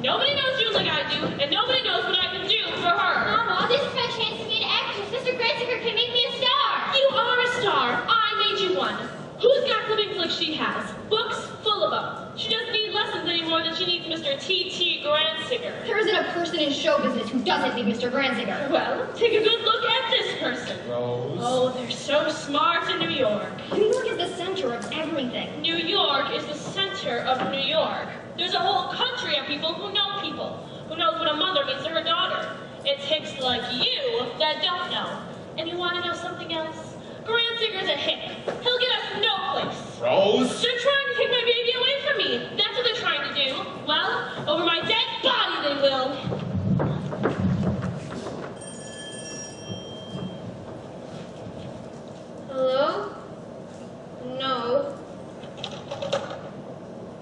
Nobody knows June like I do, and nobody knows what I can do for her.
Mama, this is my chance to be an actress. Mr. Granziger can make me a star.
You are a star. I made you one. Who's got the big flicks she has? Books full of them. She doesn't need lessons any more than she needs Mr. T.T. Granziger.
There isn't a person in show business who doesn't need Mr. Granziger.
Well, take a good look at this person.
Rose.
Oh, they're so smart in New York.
New York is the center of everything.
New York is the center of New York. There's a whole country of people who know people, who knows what a mother means to her daughter. It's hicks like you that don't know. And you want to know something else? Granziger's a hick. He'll get us no place.
Rose.
They're trying to take my baby away from me. That's what they're trying to do. Well, over my dead body they will.
Hello? No.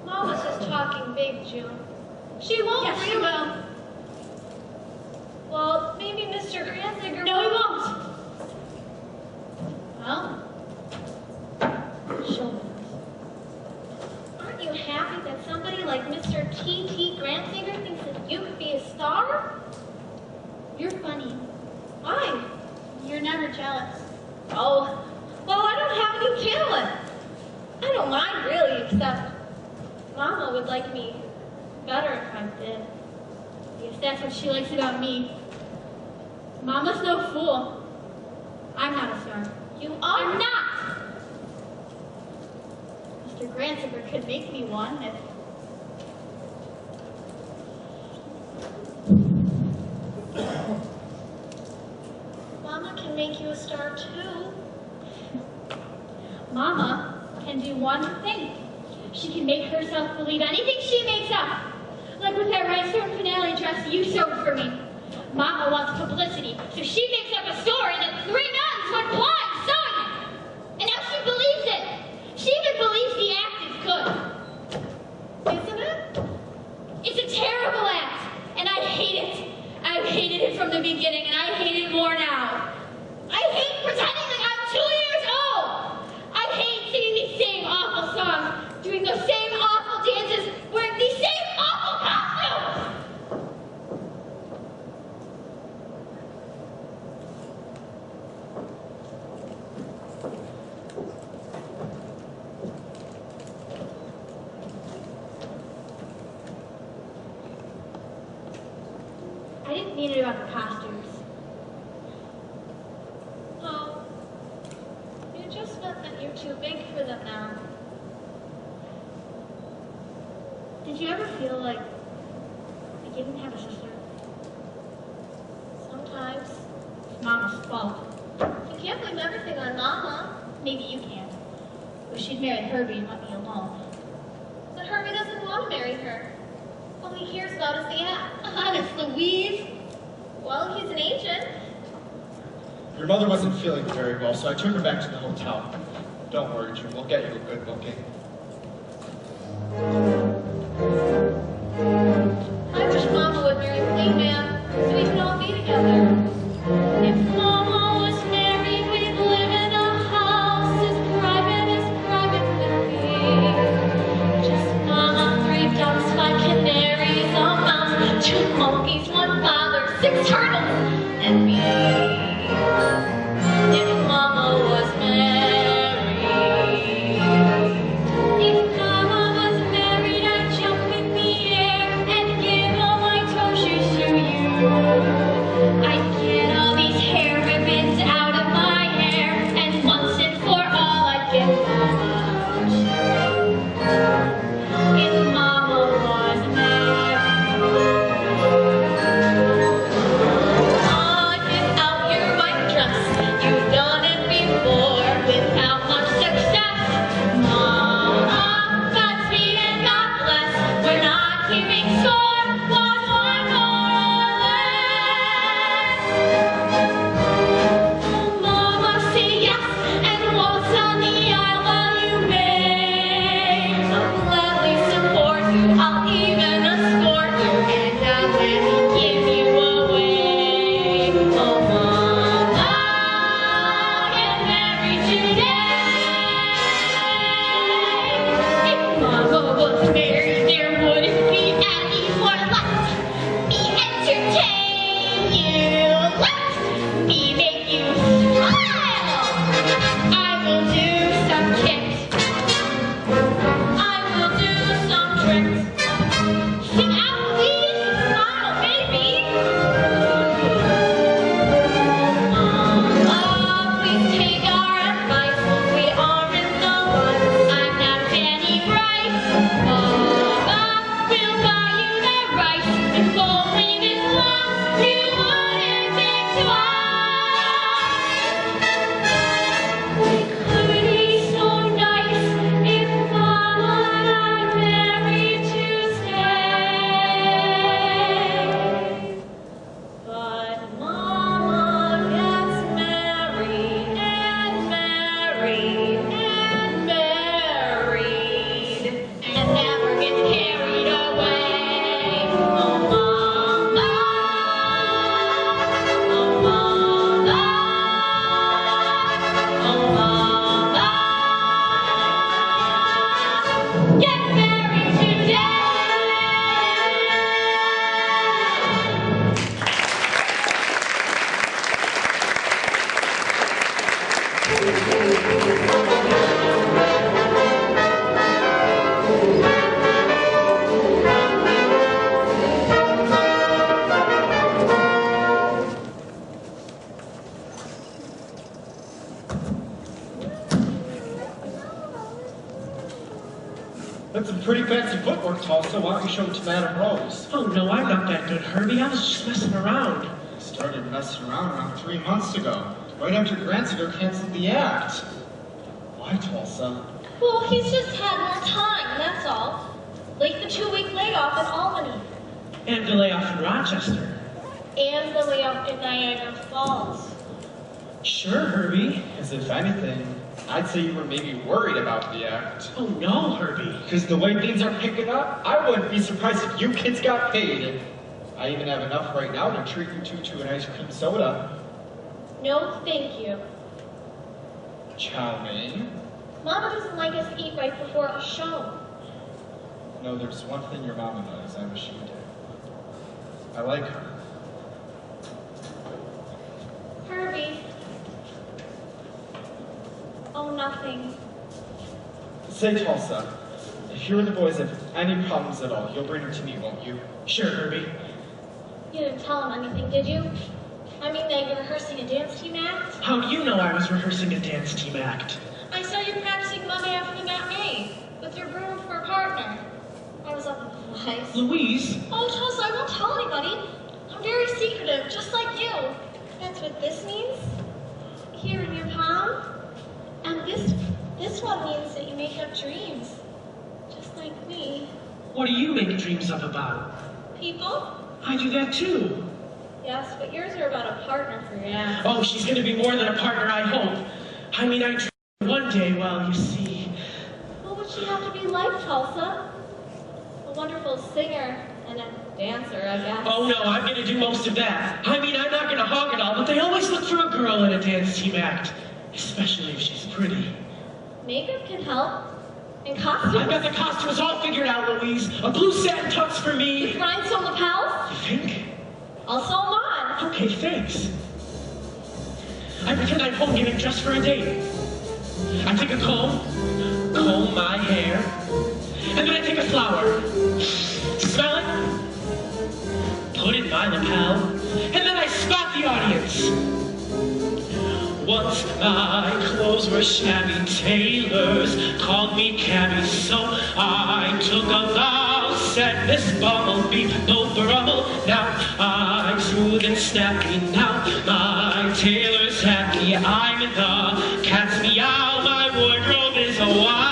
Mama's just talking big, June.
She won't.
Yes, she will. Well, maybe Mr. Granziger. No, he won't. Well, show me. Aren't you happy that somebody like Mr. T.T. Granziger thinks that you could be a star? You're funny. Why? You're never jealous. Oh, well, I don't have any talent. I don't mind really, except Mama would like me better if I did. I guess that's what she likes about me. Mama's no fool. I'm not a star. You are not! Mr. Granziger could make me one if... Mama can make you a star too. Mama can do one thing. She can make herself believe anything she makes up. Like with that red sword finale dress you sewed for me. Mama wants publicity, so she makes up a story that 3 nuns went blind sewing it. And now she believes it. She even believes the act is good. Isn't it? It's a terrible act, and I hate it. I've hated it from the beginning, and I hate it more now. I hate pretending like I'm 2 years old. I hate singing these same awful songs, doing those same awful dances, wearing these same awful costumes. I didn't mean it about the costumes. Oh, you just meant that you're too big for them now. Did you ever feel like you didn't have a sister? Sometimes it's Mama's fault. You can't blame everything on Mama. Maybe you can. Wish she'd married Herbie and let me alone. But Herbie doesn't want to marry her. All he hears about is the act. Honest, Louise. Well, he's an agent.
Your mother wasn't feeling very well, so I took her back to the hotel. Don't worry, June. We'll get you a good booking. That's some pretty fancy footwork, Tulsa. Why don't you show it to Madame Rose?
Oh, no, I'm not that good, Herbie. I was just messing around.
I started messing around 3 months ago, right after Granziger canceled the act. Why, Tulsa?
Well, he's just had more time, that's all. Like the 2-week layoff in Albany.
And the layoff in Rochester.
And the layoff in Niagara Falls.
Sure, Herbie.
As if anything, I'd say you were maybe worried about the act.
Oh, no, Herbie.
Because the way things are picking up, I wouldn't be surprised if you kids got paid. I even have enough right now to treat you two to an ice cream soda.
No, thank you.
Chow mein.
Mama doesn't like us to eat right before a show.
No, there's one thing your mama does. I wish you did. I like her.
Herbie. Oh, nothing.
Say, Tulsa, if you or the boys have any problems at all, you'll bring her to me, won't you?
Sure, Herbie.
You didn't tell him anything, did you? I mean, that you're rehearsing a dance team act?
How do you know I was rehearsing a dance team act?
I saw you practicing Monday after the matinee with your groom for a partner. I was up at the place.
Louise?
Oh, Tulsa, I won't tell anybody. I'm very secretive, just like you. That's what this means? Here in your palm? And this one means that you make up dreams. Just like me.
What do you make dreams up about?
People?
I do that too.
Yes, but yours are about a partner for your ass.
Oh, she's gonna be more than a partner, I hope. I mean, I dream one day, well, you see.
What would she have to be like, Tulsa? A wonderful singer and a dancer, I guess.
Oh no, I'm gonna do most of that. I mean, I'm not gonna hog it all, but they always look for a girl in a dance team act. Especially if she's pretty.
Makeup can help. And costumes.
I've got the costumes all figured out, Louise. A blue satin tux for me.
With rhinestone lapels?
You think?
I'll sew 'em on.
Okay, thanks. I pretend I'm home getting dressed for a date. I take a comb my hair, and then I take a flower, smell it, put it in my lapel, and then I spot the audience. Once my clothes were shabby, tailors called me cabby, so I took a vow, said this bum'll be no trouble. Now I'm smooth and snappy, now my tailor's happy, I'm in the cat's meow, my wardrobe is a wow.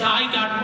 I got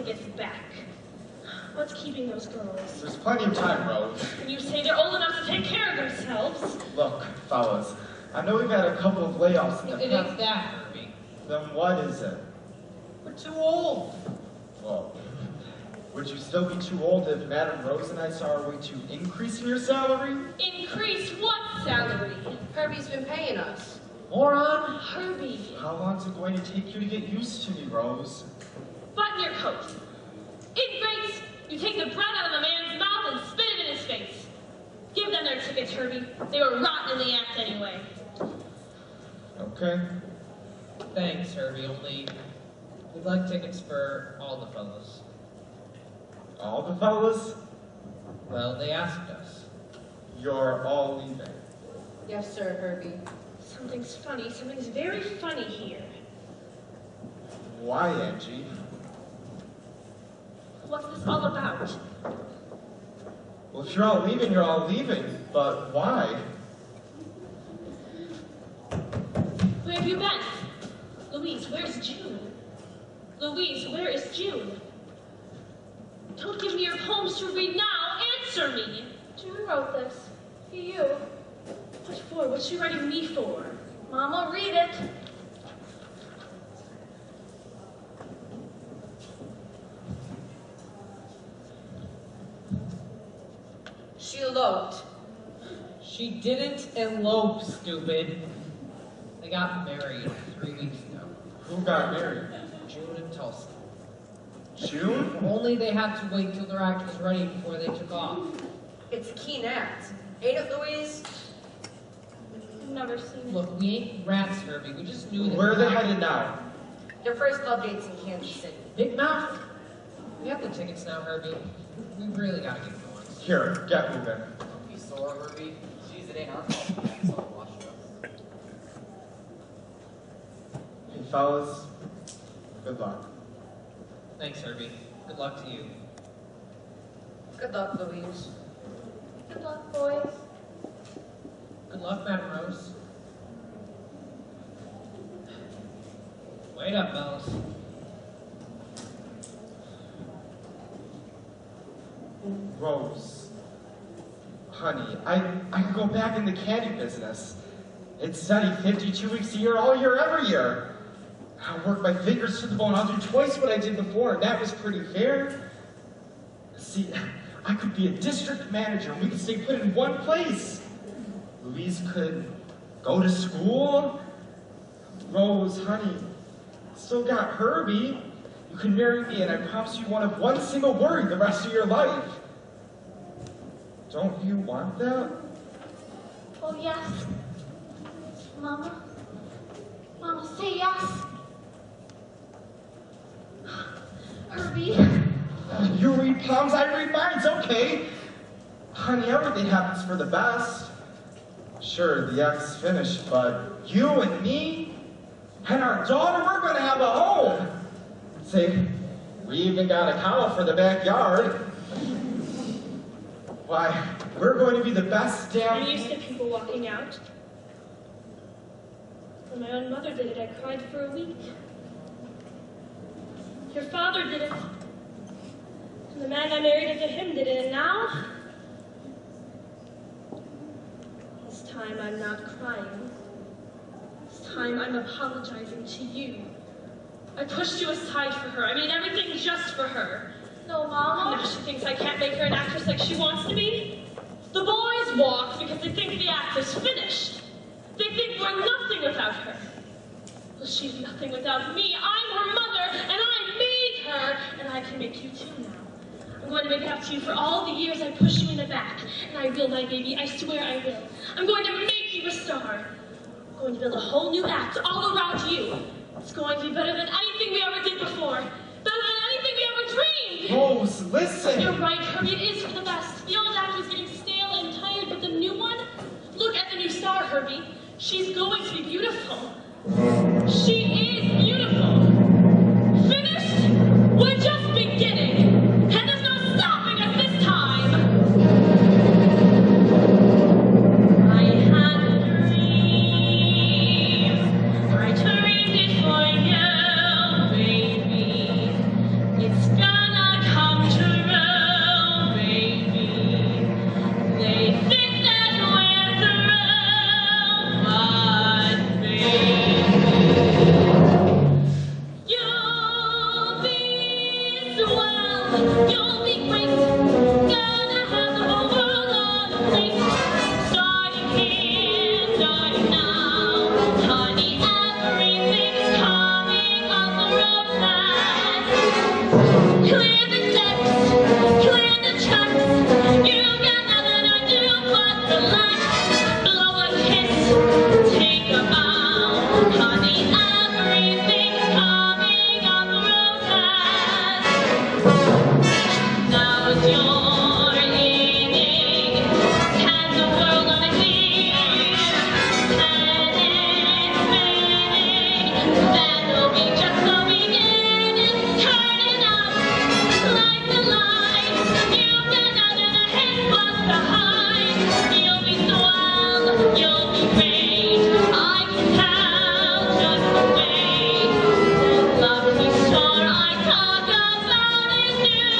gets back. What's keeping those girls?
There's plenty of time, Rose.
And you say they're old enough to take care of themselves?
Look, fellas, I know we've had a couple of layoffs in the
It
past.
ain't that, Herbie.
Then what is it?
We're too old.
Well, would you still be too old if Madam Rose and I saw our way to increasing your salary?
Increase what salary?
Herbie's been paying us.
Moron.
Herbie,
How long's it going to take you to get used to me, Rose?
button your coat. Ingrates, you take the bread out of a man's mouth and spit it in his face. Give them their tickets, Herbie. They were rotten in the act anyway.
Okay.
Thanks, Herbie, only we'd like tickets for all the fellas.
All the fellas?
Well, they asked us.
You're all leaving.
Yes, sir, Herbie.
Something's funny. Something's very funny here.
Why, Angie?
What's this all about?
Well, if you're all leaving, you're all leaving. But why?
Where have you been? Louise, where's June? Louise, where is June? Don't give me your poems to read now. Answer me.
June wrote this. For you.
What for? What's she writing me for?
Mama, read it.
She eloped.
She didn't elope, stupid. They got married 3 weeks ago.
Who got married?
June and Tulsa.
June?
Only they had to wait till their act was ready before they took off.
It's a keen act. Ain't it, Louise?
I've never seen it.
Look, we ain't rats, Herbie. We just knew that.
Where are they headed now?
Their first love date's in Kansas City.
Big mouth. We have the tickets now, Herbie. We really gotta get going.
Here, get moving.
Don't be sore, Herbie. Jeez, it ain't our fault. That's all washed up.
Hey, fellas. Good luck.
Thanks, Herbie. Good luck to you.
Good luck, Louise.
Good luck, boys.
Good luck, Madam Rose. Wait up, fellas.
Rose. Honey, I could go back in the candy business. It's steady 52 weeks a year, all year, every year. I work my fingers to the bone. I'll do twice what I did before, and that was pretty fair. See, I could be a district manager, and we could stay put in one place. Louise could go to school. Rose, honey, still got Herbie. You can marry me, and I promise you won't have one single worry the rest of your life. Don't you want that?
Oh, yes. Mama. Mama, say yes. Herbie.
You read palms, I read minds, okay. Honey, everything happens for the best. Sure, the act's finished, but you and me and our daughter, we're gonna have a home. Say, we even got a cow for the backyard. Why, we're going to be the best damn...
I'm used to people walking out. When my own mother did it, I cried for a week. Your father did it. And the man I married into him did it, and now? This time I'm not crying. This time I'm apologizing to you. I pushed you aside for her. I made everything just for her.
No, Mama.
Now she thinks I can't make her an actress like she wants to be. The boys walk because they think the act is finished. They think we're nothing without her. Well, she's nothing without me. I'm her mother, and I made her, and I can make you too now. I'm going to make it up to you for all the years I pushed you in the back, and I will, my baby. I swear I will. I'm going to make you a star. I'm going to build a whole new act all around you. It's going to be better than anything we ever did before. Better than anything we ever dreamed.
Rose, listen.
You're right, Herbie. It is for the best. The old act is getting stale and tired, but the new one? Look at the new star, Herbie. She's going to be beautiful. She is beautiful. Finished? We're just beginning. And there's no stopping us this time. I had a dream. I dreamed it for you, baby. It's gone. You'll be great. Gonna have the whole world on a plate. Starting here, starting now. Honey, everything's coming up the roadside. Clear the decks, clear the tracks. You got nothing to do but relax. Blow a kiss, take a bow. Honey, everything's coming up the roadside. Now it's your evening, has the world on its ears, and it's spinning. That'll be just the beginning. Turning up like the light. You got nothing ahead but behind. You'll be so wild, you'll be great. I can tell just the way. The lovely star I talk about is you.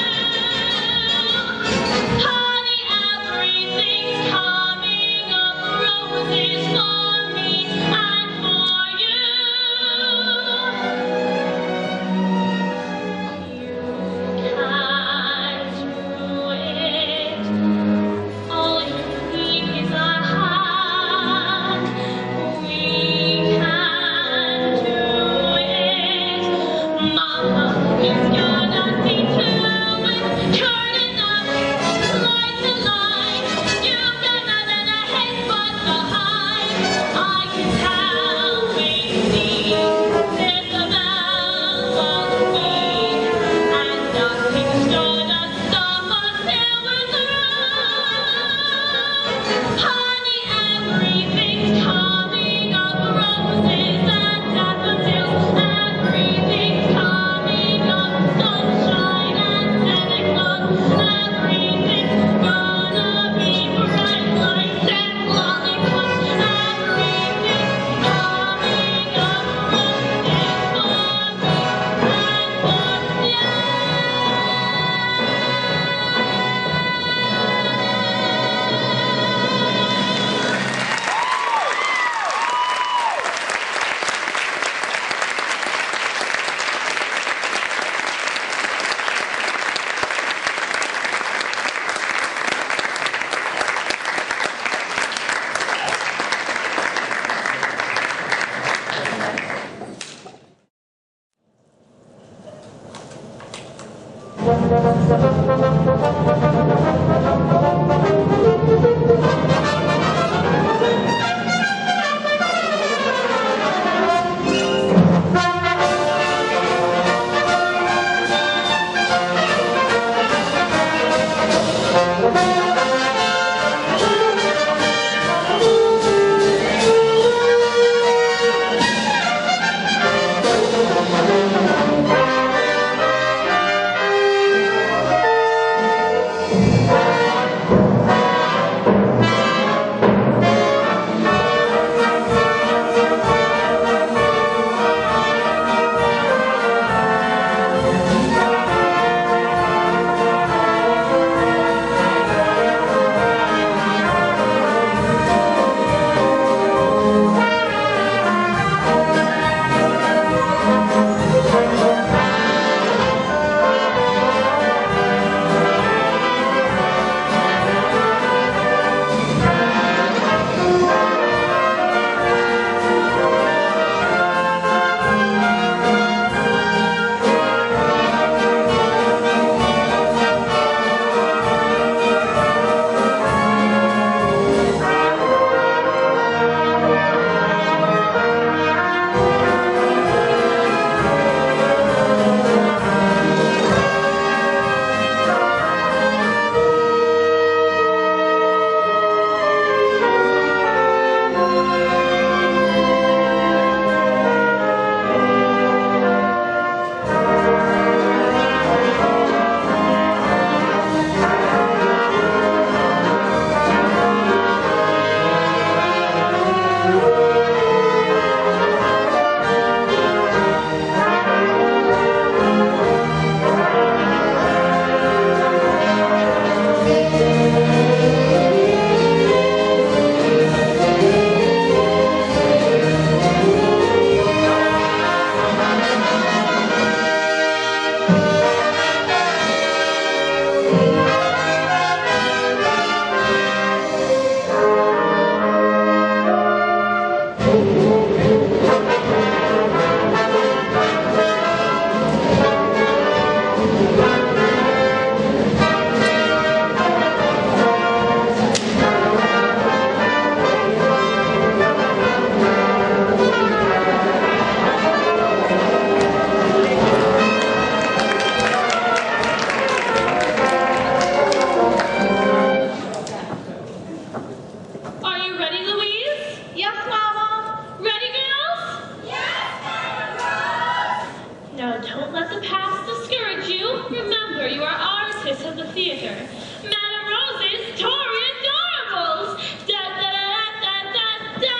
Honey, everything's coming up roses for me and for you. You can't ruin it. All you need is a hand. We can do it. Mama is gonna see to it. Turning up like the light. You got nothing ahead but behind. I can tell we see there's a bell on the way, and nothing's gonna stop us till we're through. Honey, everything's coming up roses and daffodils. Everything's coming up sunshine and Santa Claus. Everything's gonna be bright lights and lollipops. Everything's coming up roses for me and for you. Countess of the theater, Madame Rose's Tory Adorables. Da da da da da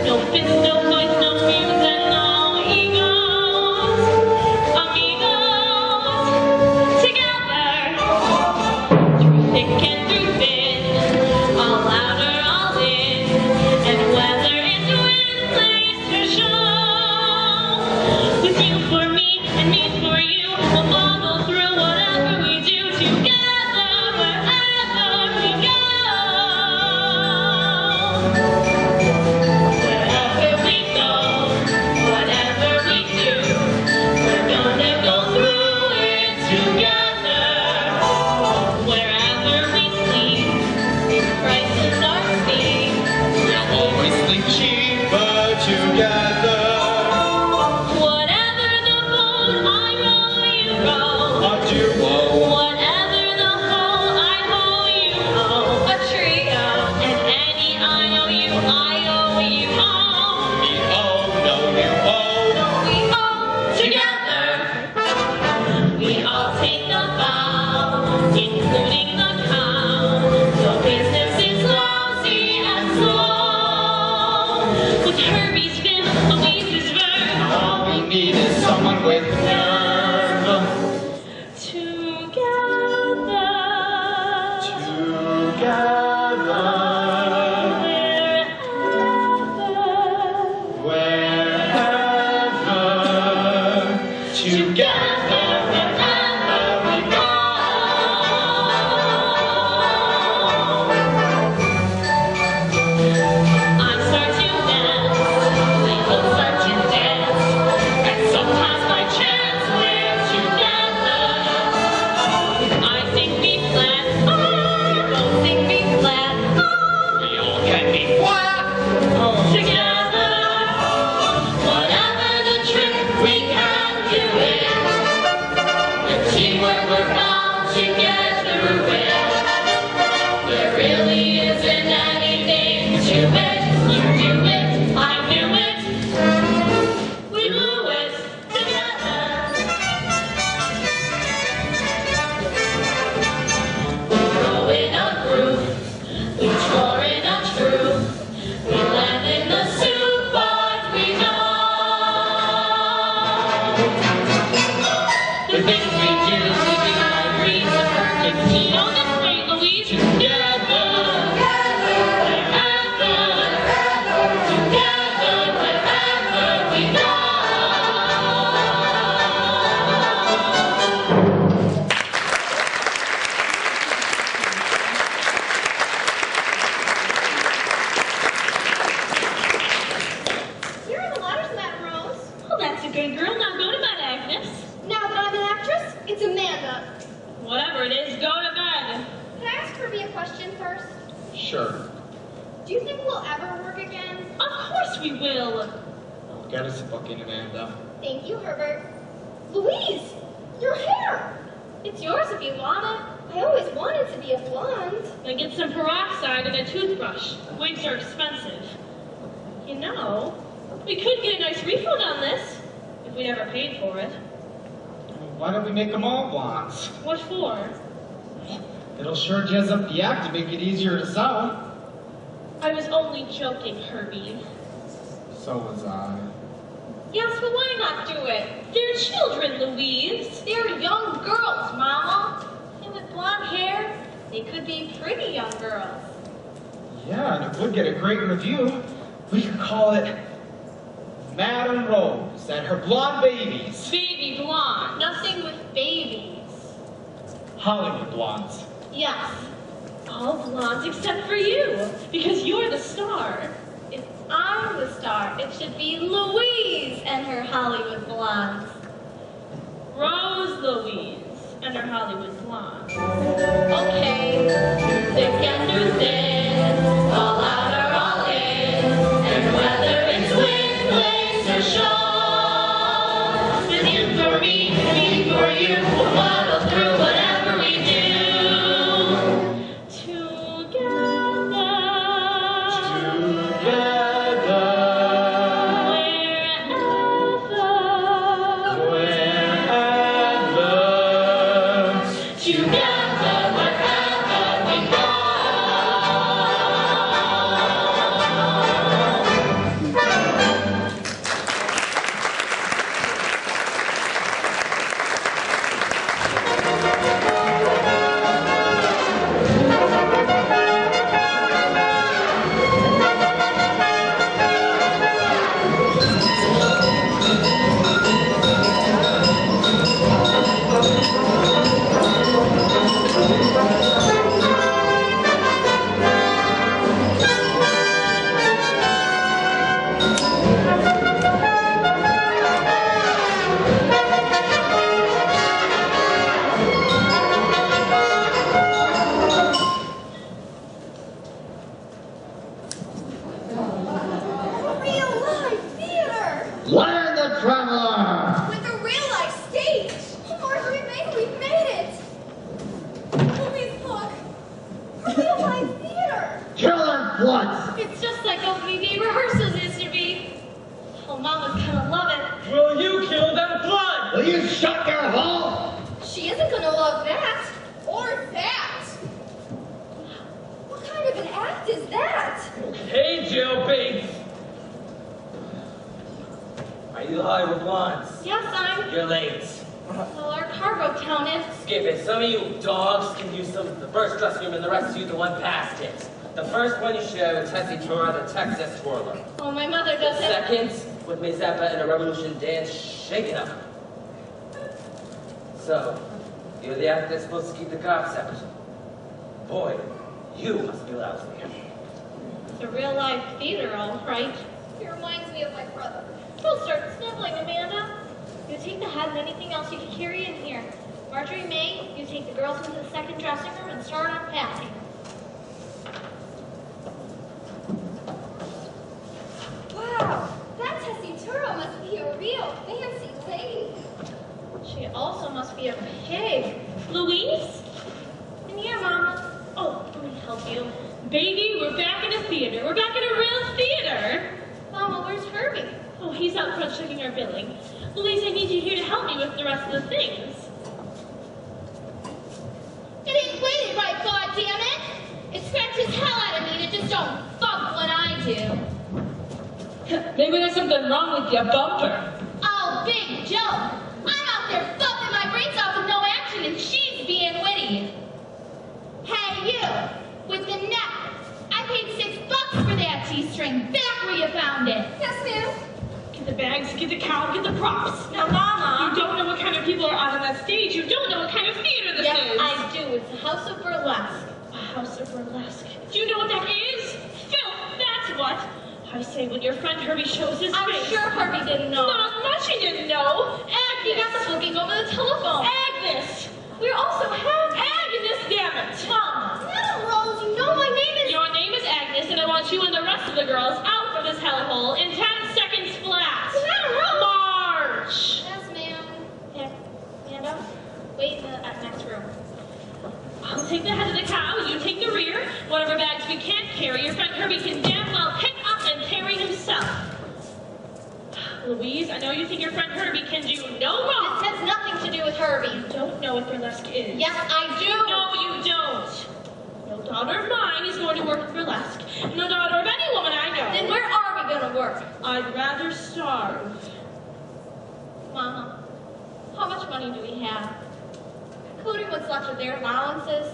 No
together.
Whatever the boat I row, you row.
A duo.
Whatever the hole I hoe, you hoe. A trio. And any IOU, IOU, oh.
Me oh, no you oh.
We all together. We all take the vow, including the cow. So business is lousy and slow. With Herbie's fin, Louise's verb.
All we need is someone with nerve.
Together.
Together. Wherever. Together wherever we go.
I start to dance, we both start to dance, and sometimes by chance we're together. I sing B flat, oh, you both sing B flat, oh,
We all can be flat.
together. Whatever the trick, we can do it. The teamwork we're bound together with. There really isn't anything to it. You do it, I do it. We blew it together. We grow in a groove. We tore in a truth. We land in the soup, but we know the things we do agree to perfect team. Go this way, Louise. Together, wherever, together, wherever we go.
Here are the letters, Madam Rose.
Oh, that's a good girl. Now go to bed, Agnes.
Now that I'm an actress, it's Amanda.
Whatever it is, go to bed.
Can I ask Herbie a question first?
Sure.
Do you think we'll ever work again?
Of course we will.
Get us a booking, Amanda.
Thank you, Herbert. Louise, your hair. It's yours if you want it. I always wanted to be a blonde.
Then get some peroxide and a toothbrush. Wigs are expensive. You know, we could get a nice refund on this if we never paid for it.
Why don't we make them all blondes?
What for?
It'll sure jazz up the act to make it easier to sew.
I was only joking, Herbie.
So was I.
Yes, but why not do it? They're children, Louise. They're young girls, Mama. And with blonde hair, they could be pretty young girls.
Yeah, and it would get a great review. We could call it Madam Rose and her blonde babies.
Baby blonde. Nothing with babies.
Hollywood blondes.
Yes. All blondes except for you, because you're the star. If I'm the star, it should be Louise and her Hollywood blondes. Rose Louise and her Hollywood blondes. Okay, thick and through thin, all out or all in, and whether it's wind, lace, or shawl, with you for me for you, we'll muddle through whatever we do. Together, wherever we go.
Will you shut your hole?
She isn't gonna love that. Or that. What kind of an act is that?
Hey, Joe, are you Hollywood Blondes?
Yes, I'm.
You're late.
Well, our car broke down and...
Skip it. Some of you dogs can use the first dressing room and the rest of you the one past it. The first one you share with Tessie Tora, the Texas twirler.
Oh, my mother does it.
Second, with Miss Zappa in a revolution dance, shake it up. So, you're the act that's supposed to keep the cops out. Boy, you must be lousy.
It's a real-life theater, all right.
He reminds me of my brother.
Don't start sniveling, Amanda. You take the hat and anything else you can carry in here. Marjorie May, you take the girls into the second dressing room and start unpacking.
Wow, that Tessie Turo must be a real fancy lady.
She also must be a pig. Louise? In here, Mama. Oh, let me help you. Baby, we're back in a theater. We're back in a real theater. Mama, where's Herbie? Oh, he's out front checking our billing. Louise, I need you here to help me with the rest of the things.
It ain't weighted right, goddammit! It scratches hell out of me and it just don't bump when I do.
Maybe there's something wrong with your bumper.
Oh, big joke! I'm out there bumping my brains off with no action and she's being witty. Hey, you! With the net! I paid $6 for that G-string. Back where you found it.
Yes, ma'am.
Get the bags, get the cow, get the props. Now, Mama! You don't know what kind of people are out on that stage. You don't know what kind of theater this is.
Yes, I do. It's a house of burlesque.
A house of burlesque. Do you know what that is? Filth, that's what. I say, when your friend Herbie shows his
I'm
face.
sure Herbie didn't know.
Not much he didn't know.
He got
Agnes.
us looking over the telephone.
Agnes.
We're also happy.
Agnes, damn it.
Mama. No, Rose, you know my name is...
Your name is Agnes, and I want you and the rest of the girls out of this hellhole in 10 seconds flat.
No, Rose.
March.
Yes, ma'am.
Here, Amanda, wait in the next room. I'll take the head of the cow, you take the rear. Whatever bags we can't carry, your friend Herbie can damn well pick up and carry himself. Louise, I know you think your friend Herbie can do no wrong.
This has nothing to do with Herbie.
You don't know what burlesque is.
Yes, I do.
No, you don't. No daughter of mine is going to work in burlesque. No daughter of any woman I know.
Then where are we going to work?
I'd rather starve.
Mama, how much money do we have? Including what's left of their allowances,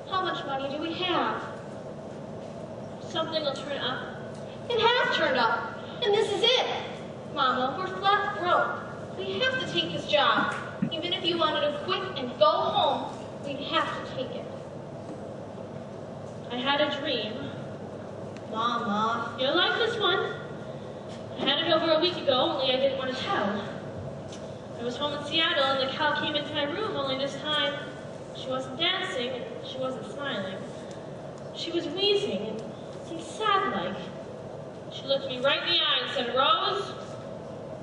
how much money do we have?
Something will turn up.
It has turned up, and this is it. Mama, we're flat broke. We have to take this job. Even if you wanted to quit and go home, we'd have to take it.
I had a dream.
Mama.
You'll like this one. I had it over a week ago, only I didn't want to tell. I was home in Seattle, and the cow came into my room, only this time she wasn't dancing, and she wasn't smiling. She was wheezing, and seemed sad-like. She looked me right in the eye and said, Rose,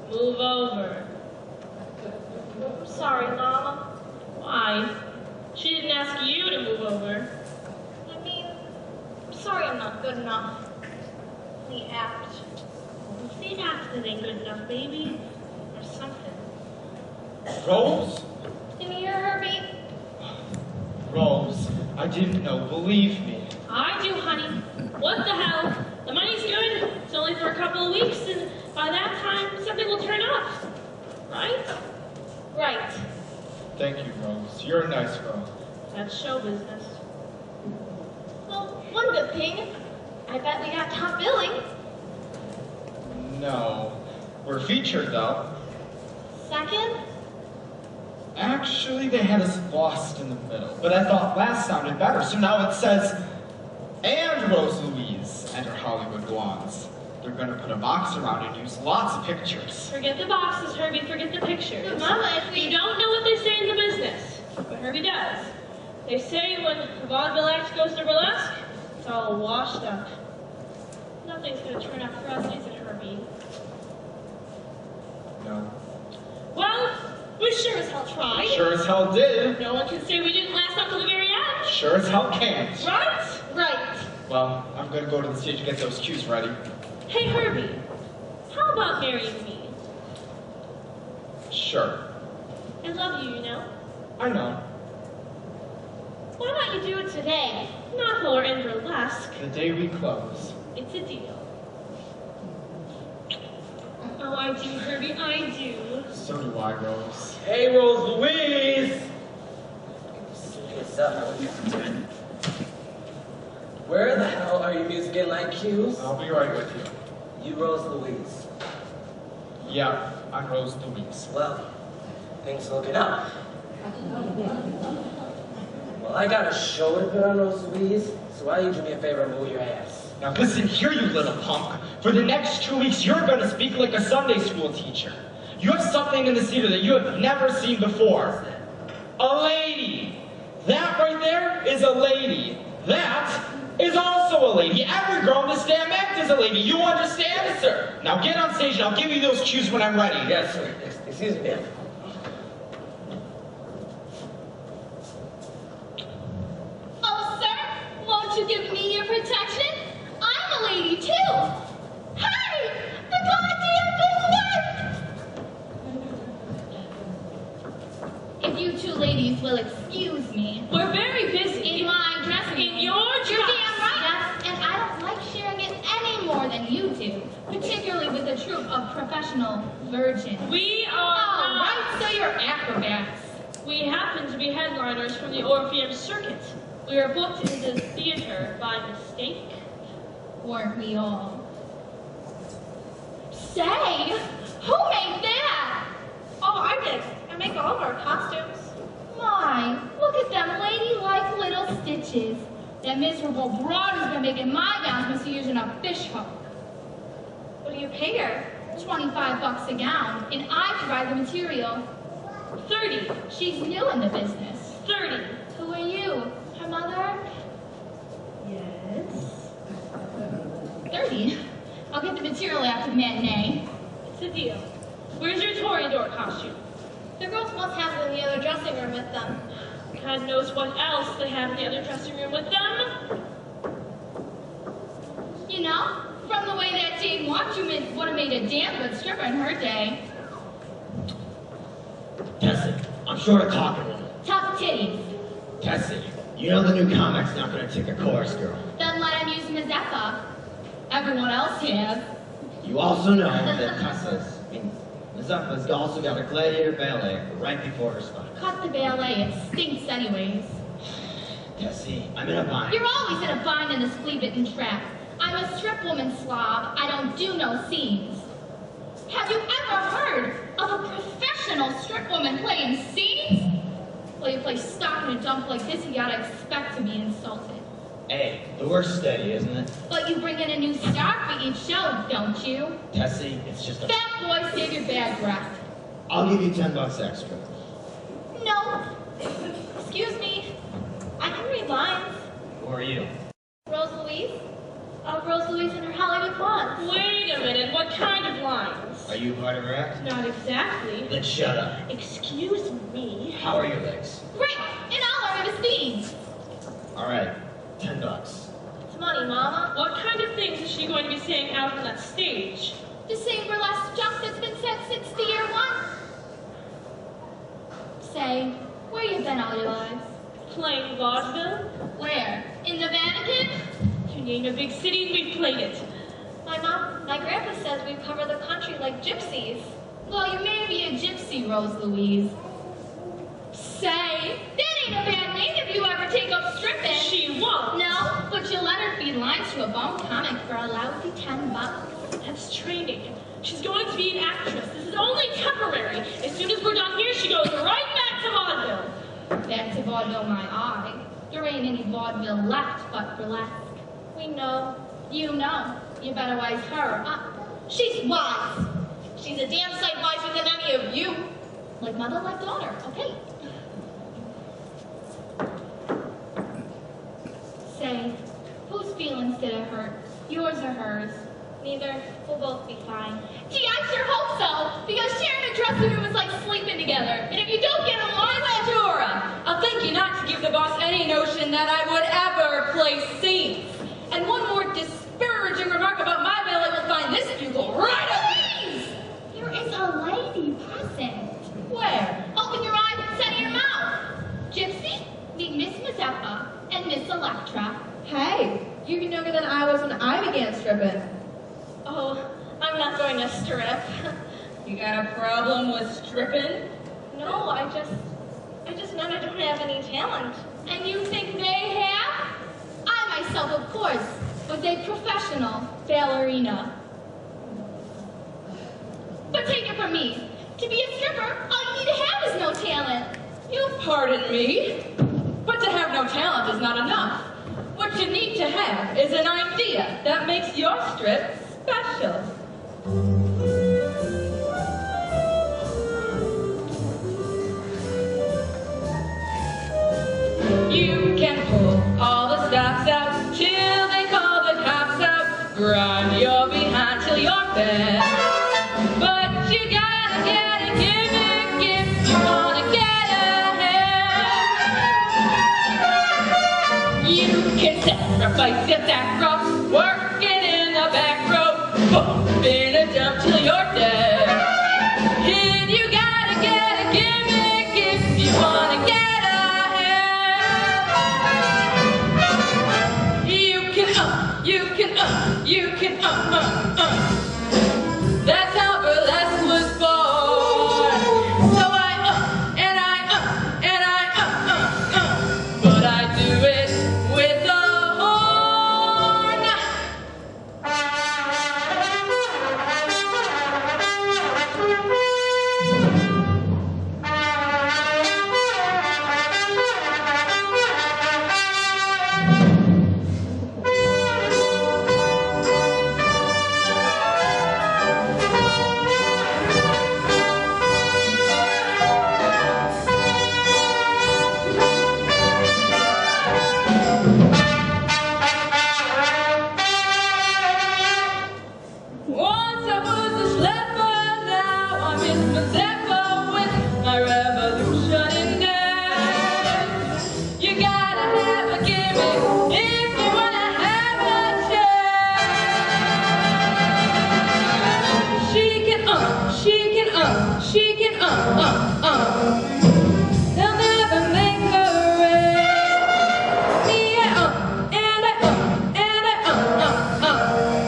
move over.
I'm sorry, Mama.
Why? She didn't ask you to move over.
I mean, I'm sorry I'm not good enough. The act.
It's the act that ain't good enough, baby. Or something.
Rose?
In here, Herbie?
Rose, I didn't know. Believe me.
I do, honey. What the hell? The money's good. It's only for a couple of weeks, and by that time, something will turn up. Right?
Right.
Thank you, Rose. You're a nice girl.
That's show business.
Well, one good thing. I bet we got top billing.
No. We're featured, though.
Second?
Actually, they had us lost in the middle, but I thought last sounded better, so now it says, and Rose Louise and her Hollywood Blondes. They're going to put a box around and use lots of pictures.
Forget the boxes, Herbie. Forget the pictures.
But Mama, if we...
You don't know what they say in the business, but Herbie does. They say when a vaudeville act goes to burlesque, it's all washed up. Nothing's going to turn up for us, is it, Herbie?
No.
Well, we sure as hell tried.
Sure as hell did.
No one can say we didn't last up to the very end.
Sure as hell can't.
Right? Right.
Well, I'm going to go to the stage and get those cues ready.
Hey, Herbie, how about marrying me?
Sure.
I love you, you know.
I know.
Why don't you do it today? Not while we're in burlesque.
The day we close.
It's a deal. Oh, I do, Herbie, I do.
So do I, Rose.
Hey, Rose Louise! Where the hell are your music and light cues?
I'll be right with you.
You Rose Louise.
Yeah, I'm Rose Louise.
Well, things looking up. Well, I got a show to put on, Rose Louise, so why don't you do me a favor and move your ass?
Now listen here, you little punk. For the next 2 weeks, you're going to speak like a Sunday school teacher. You have something in the theater that you have never seen before. A lady. That right there is a lady. That is also a lady. Every girl in this damn act is a lady. You understand?
Yes, sir.
Now get on stage and I'll give you those cues when I'm ready.
Yes, sir. Excuse me, ma'am.
Oh, sir, won't you give me your protection? I'm a lady, too. Hey, the goddamn thing worked! If you two ladies will excuse me.
We're very busy.
In my dressing room.
In your
You're
dress.
damn right. Yes, and I don't like sharing it any more than you do. Particularly with a troupe of professional virgins.
We are
Oh,
not.
right, so you're acrobats.
We happen to be headliners from the Orpheum Circuit. We were booked into the theater by mistake.
Weren't we all? Say, who made that?
Oh, I did. I make all of our costumes.
My, look at them ladylike little stitches. That miserable broad has been making my gowns must be using a fish hook.
What do you pay her?
$25 a gown, and I provide the material.
30.
She's new in the business.
30.
Who are you? Her mother?
Yes.
30. I'll get the material after the matinee.
It's a deal. Where's your Toreador costume?
The girls must have it in the other dressing room with them.
God knows what else they have in the other dressing room with them.
You know, from the way that Jane Watchman would have made a damn good stripper in her day.
Tessie, I'm short of talking woman.
Tough titties.
Tessie, you know the new comic's not going to take a chorus girl.
Then let him use Mazeppa. Everyone else has.
You also know that Mazeppa's also got a gladiator ballet right before her spine.
Cut the ballet, it stinks anyways.
Tessie, I'm in a bind.
You're always in a bind in this flea-bitten trap. I'm a strip woman slob. I don't do no scenes. Have you ever heard of a professional strip woman playing scenes? Well, you play stock in a dump like this, you gotta expect to be insulted.
Hey, the work's steady, isn't it?
But you bring in a new star for each show, don't you?
Tessie, it's just a...
Fat boy, save your bad breath.
I'll give you $10 extra.
No. Excuse me. I can read lines.
Who are you?
Rose Louise? Rose Louise and her Hollywood blondes.
Wait a minute, what kind of lines?
Are you part of her act?
Not exactly.
Then shut up.
Excuse me.
How are your legs?
Great, and I'll learn his speeds.
All right, $10.
It's money, Mama.
What kind of things is she going to be saying out on that stage?
The same burlesque junk that's been said since the year one. Say, where you been all your lives?
Playing vaudeville?
Where? In the Vatican?
You name a big city and we've played it.
My grandpa says we've covered the country like gypsies. Well, you may be a gypsy, Rose Louise. Say, that ain't a bad name if you ever take up stripping.
She won't.
No, but you let her feed lines to a bum comic for a lousy $10.
That's training. She's going to be an actress. This is only temporary. As soon as we're done here, she goes right back to vaudeville.
Back to vaudeville, my eye. There ain't any vaudeville left but burlesque. We know. You know. You better wise her up. She's wise. She's a damn sight wiser than any of you. Like mother, like daughter, okay? Say, whose feelings did it hurt? Yours or hers? Neither. We'll both be fine. Gee, I sure hope so, because sharing a dressing room is like sleeping together. And if you don't get along,
Dora, I'll thank you not to give the boss any notion that I would ever play scenes. And one more disparaging remark about my ballet will find this bugle right up.
Please! There is a lady present.
Where?
Open your eyes.
You got a problem with stripping?
No, I just meant I don't have any talent.
And you think they have? I myself, of course, was a professional ballerina. But take it from me, to be a stripper, all you need to have is no talent.
You pardon me, but to have no talent is not enough. What you need to have is an idea that makes your strip special. You can pull all the stops out till they call the cops out. Grind your behind till you're bad. But you gotta get a gimmick if you wanna get ahead. You can sacrifice your sackrock, working in the back row, bumping a dump till you're dead. And you gotta get a gimmick if you wanna get You can That's how burlesque was born. So but I do it with a horn. They'll never make her rate. Me,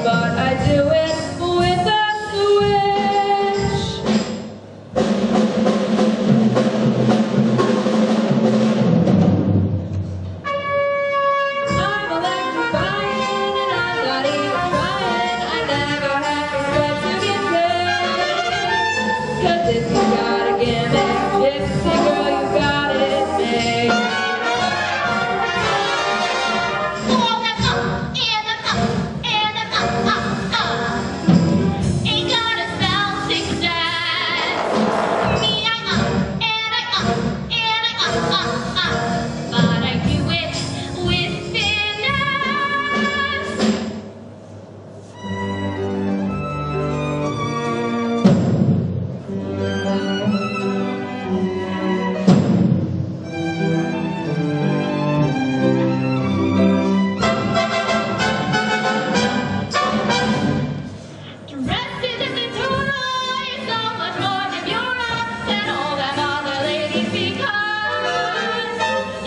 but I do it with a switch. I'm electrifying and I'm not even trying. I never have to sweat to get paid. 'Cause if you gotta give it, Gypsy girl, you got it made.
Oh, that's and that's and that's Ain't gonna sound success. Me, I and I but I do it with finesse. Dresses in the toy, so much more than your eyes and all them other ladies because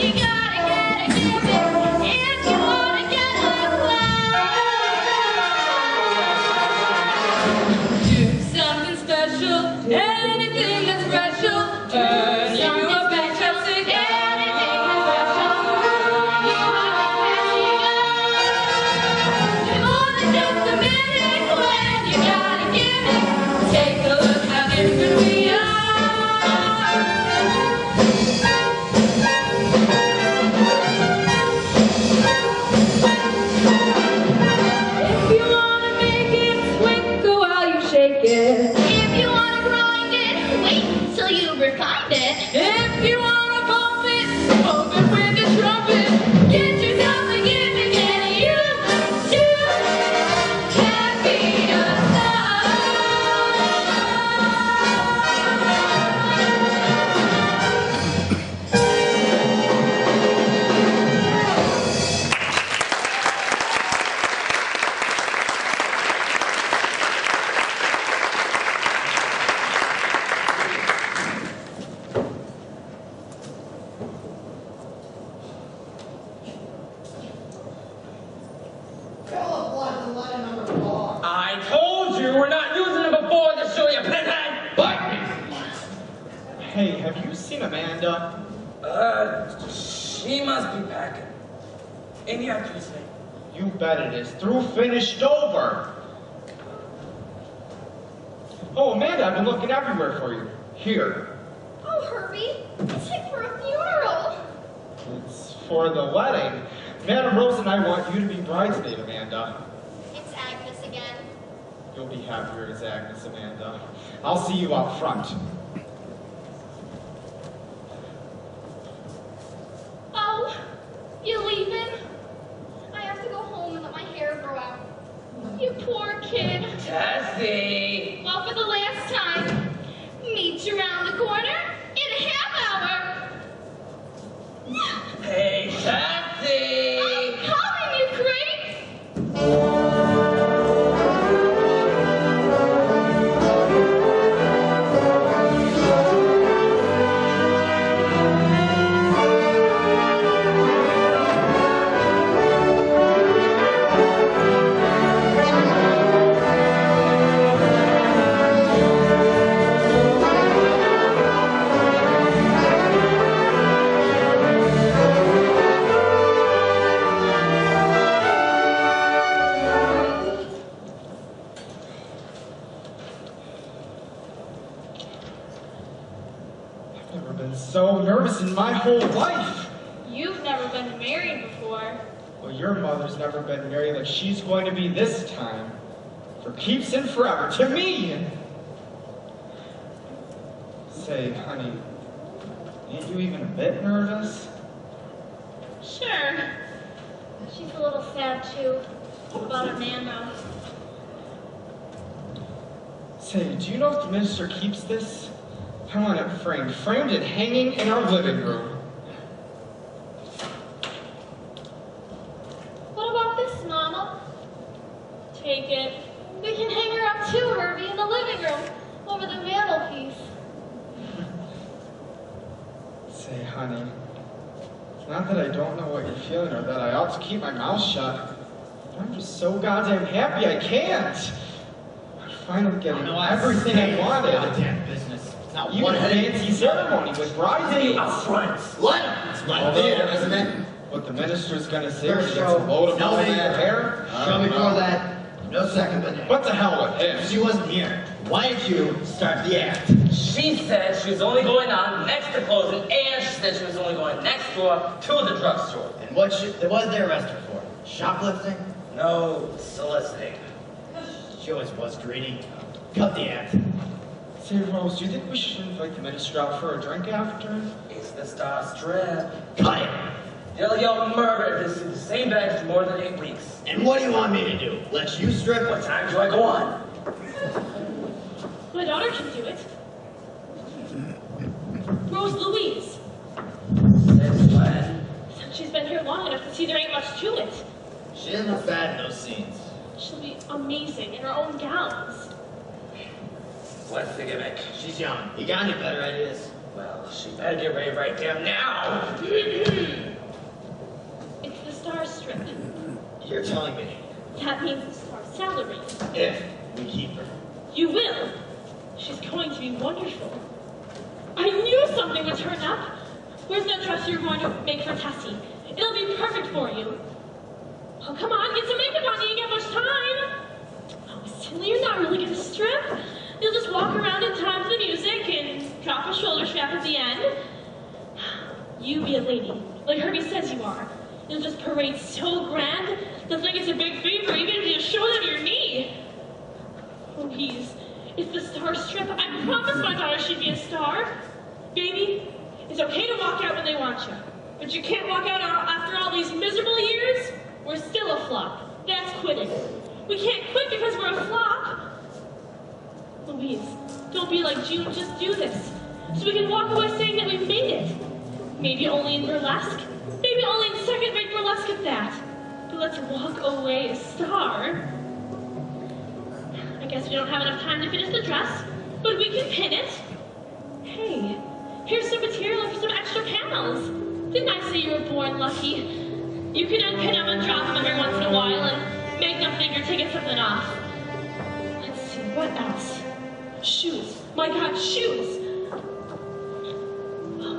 you gotta get a gimmick if you wanna get a class. Do something special, anything that's special, turn you a big Gypsy, anything that's special, you are more than just a minute when you gotta give it. Take a look how different we are. If you wanna make it twinkle while you shake it. If you wanna grind it, wait till you refine it. If you wanna bump it with the trumpet. Get yourself a gimmick and you too can be a star.
Hey, have you seen Amanda?
She must be packing. Any actress name?
You bet it is. Through, finished, over. Oh, Amanda, I've been looking everywhere for you. Here.
Oh, Herbie, it's like for a funeral.
It's for the wedding. Madam Rose and I want you to be bridesmaid, Amanda.
It's Agnes again.
You'll be happier as Agnes, Amanda. I'll see you out front.
Oh, you leaving? I have to go home and let my hair grow out. You poor kid.
Tessie!
Well, for the last time, meet you around the corner in a half hour.
Hey, Tessie!
I'm coming, you creep!
So nervous in my whole life.
You've never been married before.
Well, your mother's never been married like she's going to be this time. For keeps and forever, to me! Say, honey, ain't you even a bit nervous?
Sure. She's a little sad too. About Amanda.
Say, do you know if the minister keeps this? I want it framed and hanging in our living room.
What about this, Mama? Take it. We can hang her up too, Herbie, in the living room, over the mantelpiece.
Say, honey, it's not that I don't know what you're feeling or that I ought to keep my mouth shut. I'm just so goddamn happy I can't. I'm finally getting everything I wanted.
Goddamn business. Now,
Even
what
a fancy ceremony with bridesmaids.
Up front. Let him. It's my theater, isn't it?
What the minister's gonna say
First
when he gets a
show,
load of
no
all
makeup.
that hair?
Show before that, no second but
What the hell with him?
She wasn't here. Why didn't you start the act?
She said she was only going on next to closing, and she said she was only going next door to the drugstore.
And what did they arrest her for? Shoplifting?
No, soliciting.
She always was greedy. Cut the act.
Say, Rose, do you think we should invite the minister out for a drink after?
It's the Star Strip.
Cut it!
You'll murder this in the same bed for more than 8 weeks.
And what do you want me to do? Let you strip?
What time do I go on?
My daughter can do it. Rose Louise.
Since when?
Since she's been here long enough to see there ain't much to it.
She didn't look bad in those scenes.
She'll be amazing in her own gowns.
What's the gimmick?
She's young. You got any better ideas?
Well, she better get ready right damn now.
It's the Star Strip.
You're telling me.
That means the Star salary.
If we keep her.
You will. She's going to be wonderful. I knew something would turn up. Where's that dress you're going to make for Tessie? It'll be perfect for you. Oh, come on, get some makeup on. You ain't got much time. Oh, silly, you're not really going to strip. You'll just walk around in time to the music and drop a shoulder strap at the end. You be a lady, like Herbie says you are. You'll just parade so grand, they'll think it's a big favor even if you show them your knee. Louise, it's the Star Strip. I promised my daughter she'd be a star. Baby, it's okay to walk out when they want you, but you can't walk out after all these miserable years. We're still a flop. That's quitting. We can't quit because we're a flop. Louise, don't be like June, just do this. So we can walk away saying that we've made it. Maybe only in burlesque. Maybe only in second-rate burlesque at that. But let's walk away a star. I guess we don't have enough time to finish the dress, but we can pin it. Hey, here's some material for some extra panels. Didn't I say you were born lucky? You can unpin them and drop them every once in a while and make them think you're taking something off. Let's see, what else? Shoes. My God, shoes.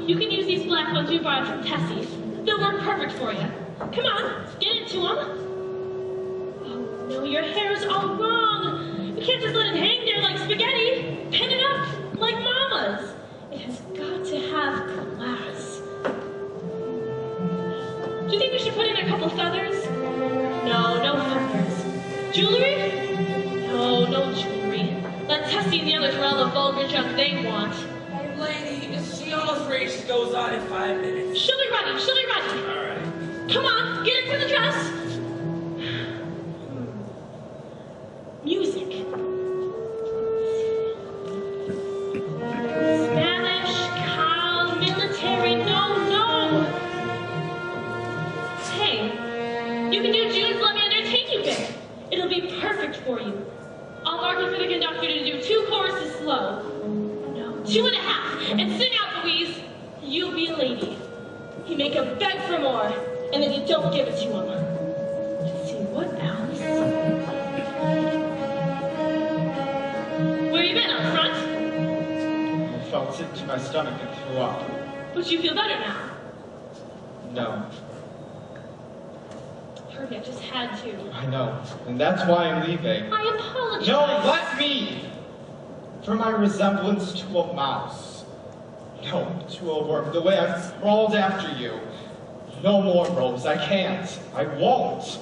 you can use these black ones we borrowed from Tessie's. They'll work perfect for you. Come on, get into them. Oh no, your hair's all wrong. You can't just let it hang there like spaghetti. Pin it up like Mama's. It has got to have class. Do you think we should put in a couple feathers? No, no feathers. Jewelry? No, no jewelry. Let Tessie and the others wear all the vulgar junk they want.
Hey, lady, she almost ready. She goes on in 5 minutes.
She'll be ready, she'll be ready.
All right.
Come on, get into the dress. Music. Spanish, cow, military, no. Hey, you can do June's Let Me Entertain You bit. It'll be perfect for you. I'll argue for the conductor to do 2 choruses slow. No, 2.5. And sing out, Louise. You'll be a lady. You make him beg for more, and then you don't give it to him. Let's see, what else? Where you been, up front?
I felt sick to my stomach and threw up.
But you feel better now.
No,
Herbie, I just had to.
I know, and that's why I'm leaving.
I apologize.
No, let me! For my resemblance to a mouse. No, to a worm, the way I've crawled after you. No more, Rose, I can't. I won't.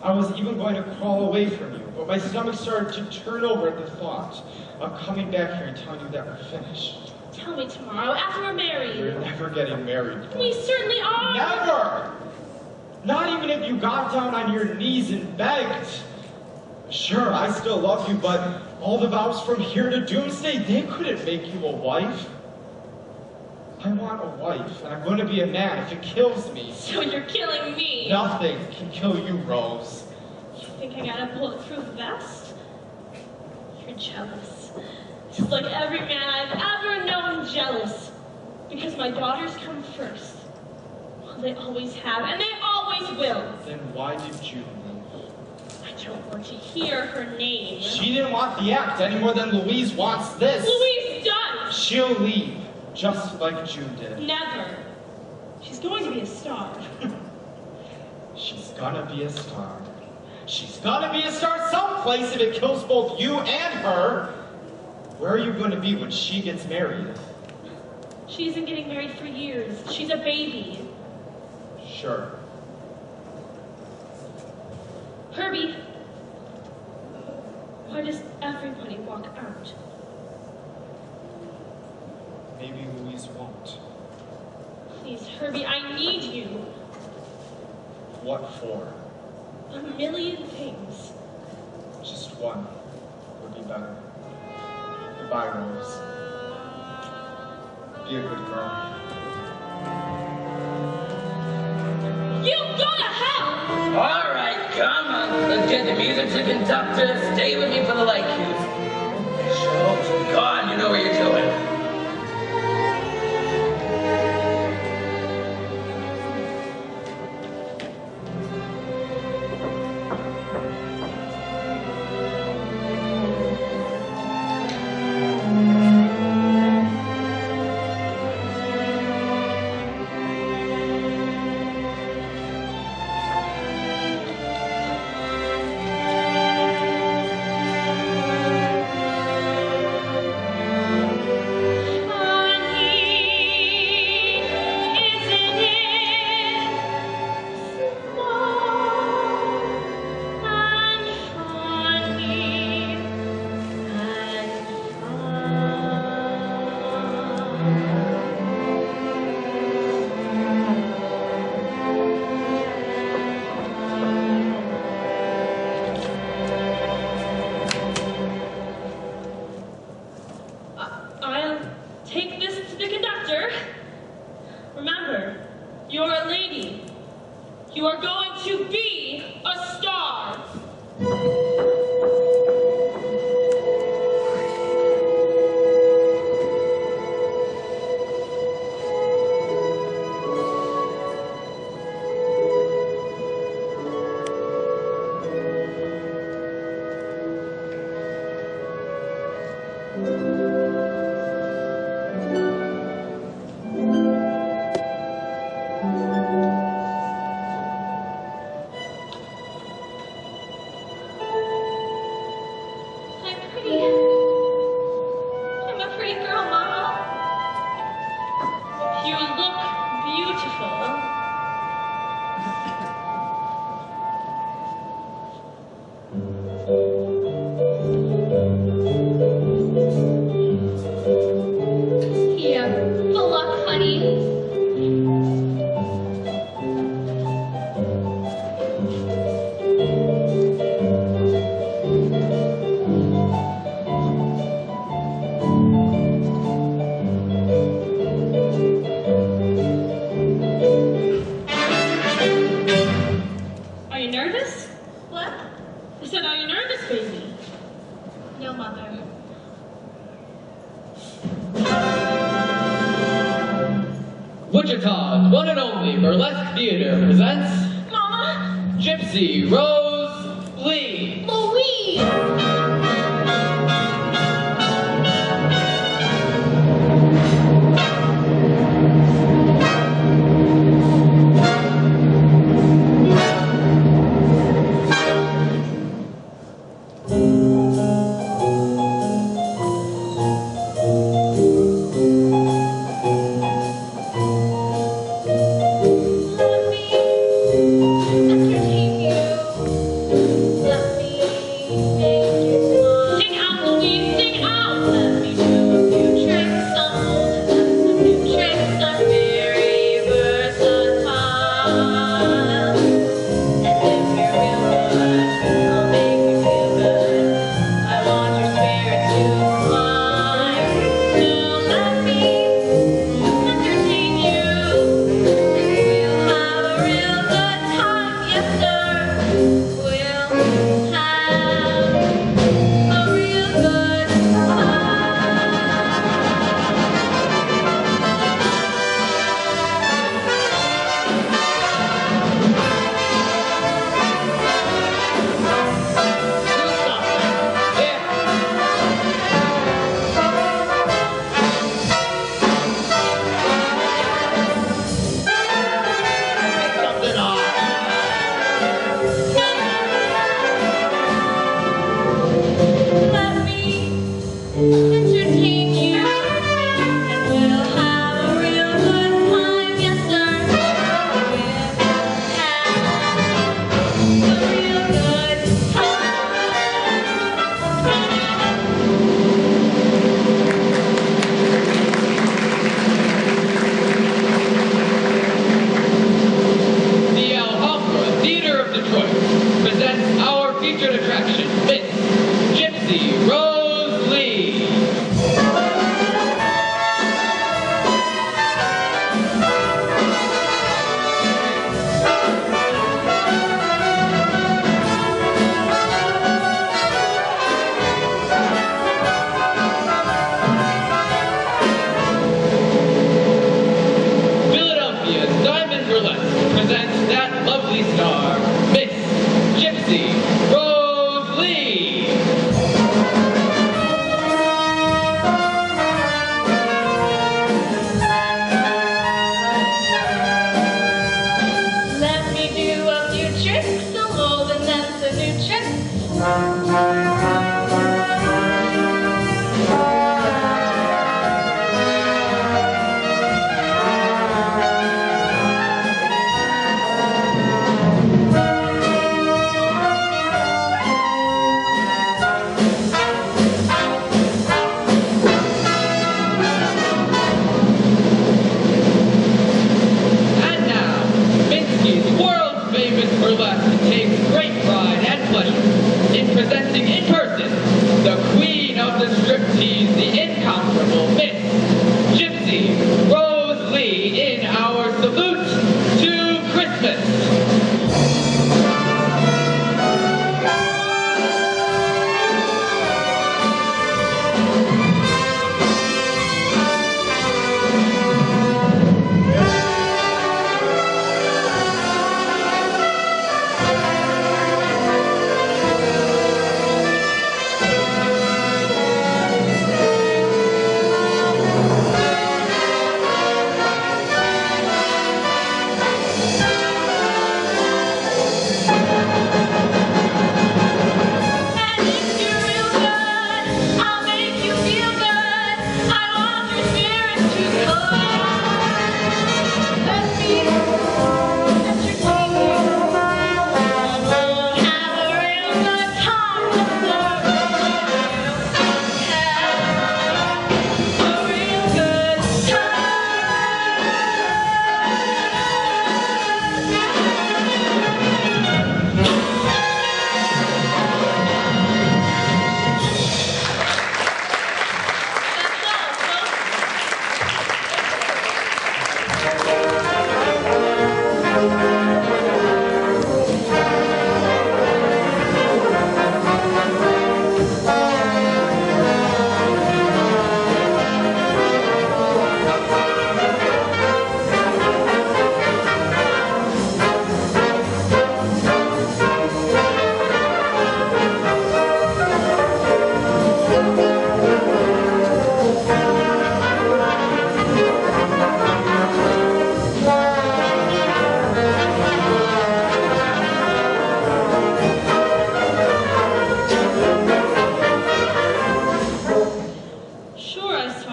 I was even going to crawl away from you, but my stomach started to turn over at the thought of coming back here and telling you that we're finished.
Tell me tomorrow, after we're married.
We're never getting married.
We certainly are.
Never! Not even if you got down on your knees and begged. Sure, I still love you, but all the vows from here to doomsday, they couldn't make you a wife. I want a wife, and I'm going to be a man if it kills me.
So you're killing me?
Nothing can kill you, Rose.
You think I got a bulletproof vest? You're jealous. Just like every man I've ever known jealous. Because my daughters come first. Well, they always have, and they always will.
Then why did you leave?
I don't want to hear her name.
She didn't want the act any more than Louise wants this.
Louise does!
She'll leave, just like June did.
Never. She's going to be a star.
She's gonna be a star. She's gonna be a star someplace if it kills both you and her. Where are you going to be when she gets married?
She isn't getting married for years. She's a baby.
Sure.
Herbie, why does everybody walk out?
Maybe Louise won't.
Please, Herbie, I need you.
What for?
A million things.
Just one would be better. Goodbye, Rose. Be a good girl.
You go to hell!
All right, come on. Let's get the music to conductor. Stay with me for the light cues. Show. Go on, you know what you're doing.
Wichita's one and only burlesque theater presents
Mama!
Gypsy Rose Lee.
Louise!
Entertain you.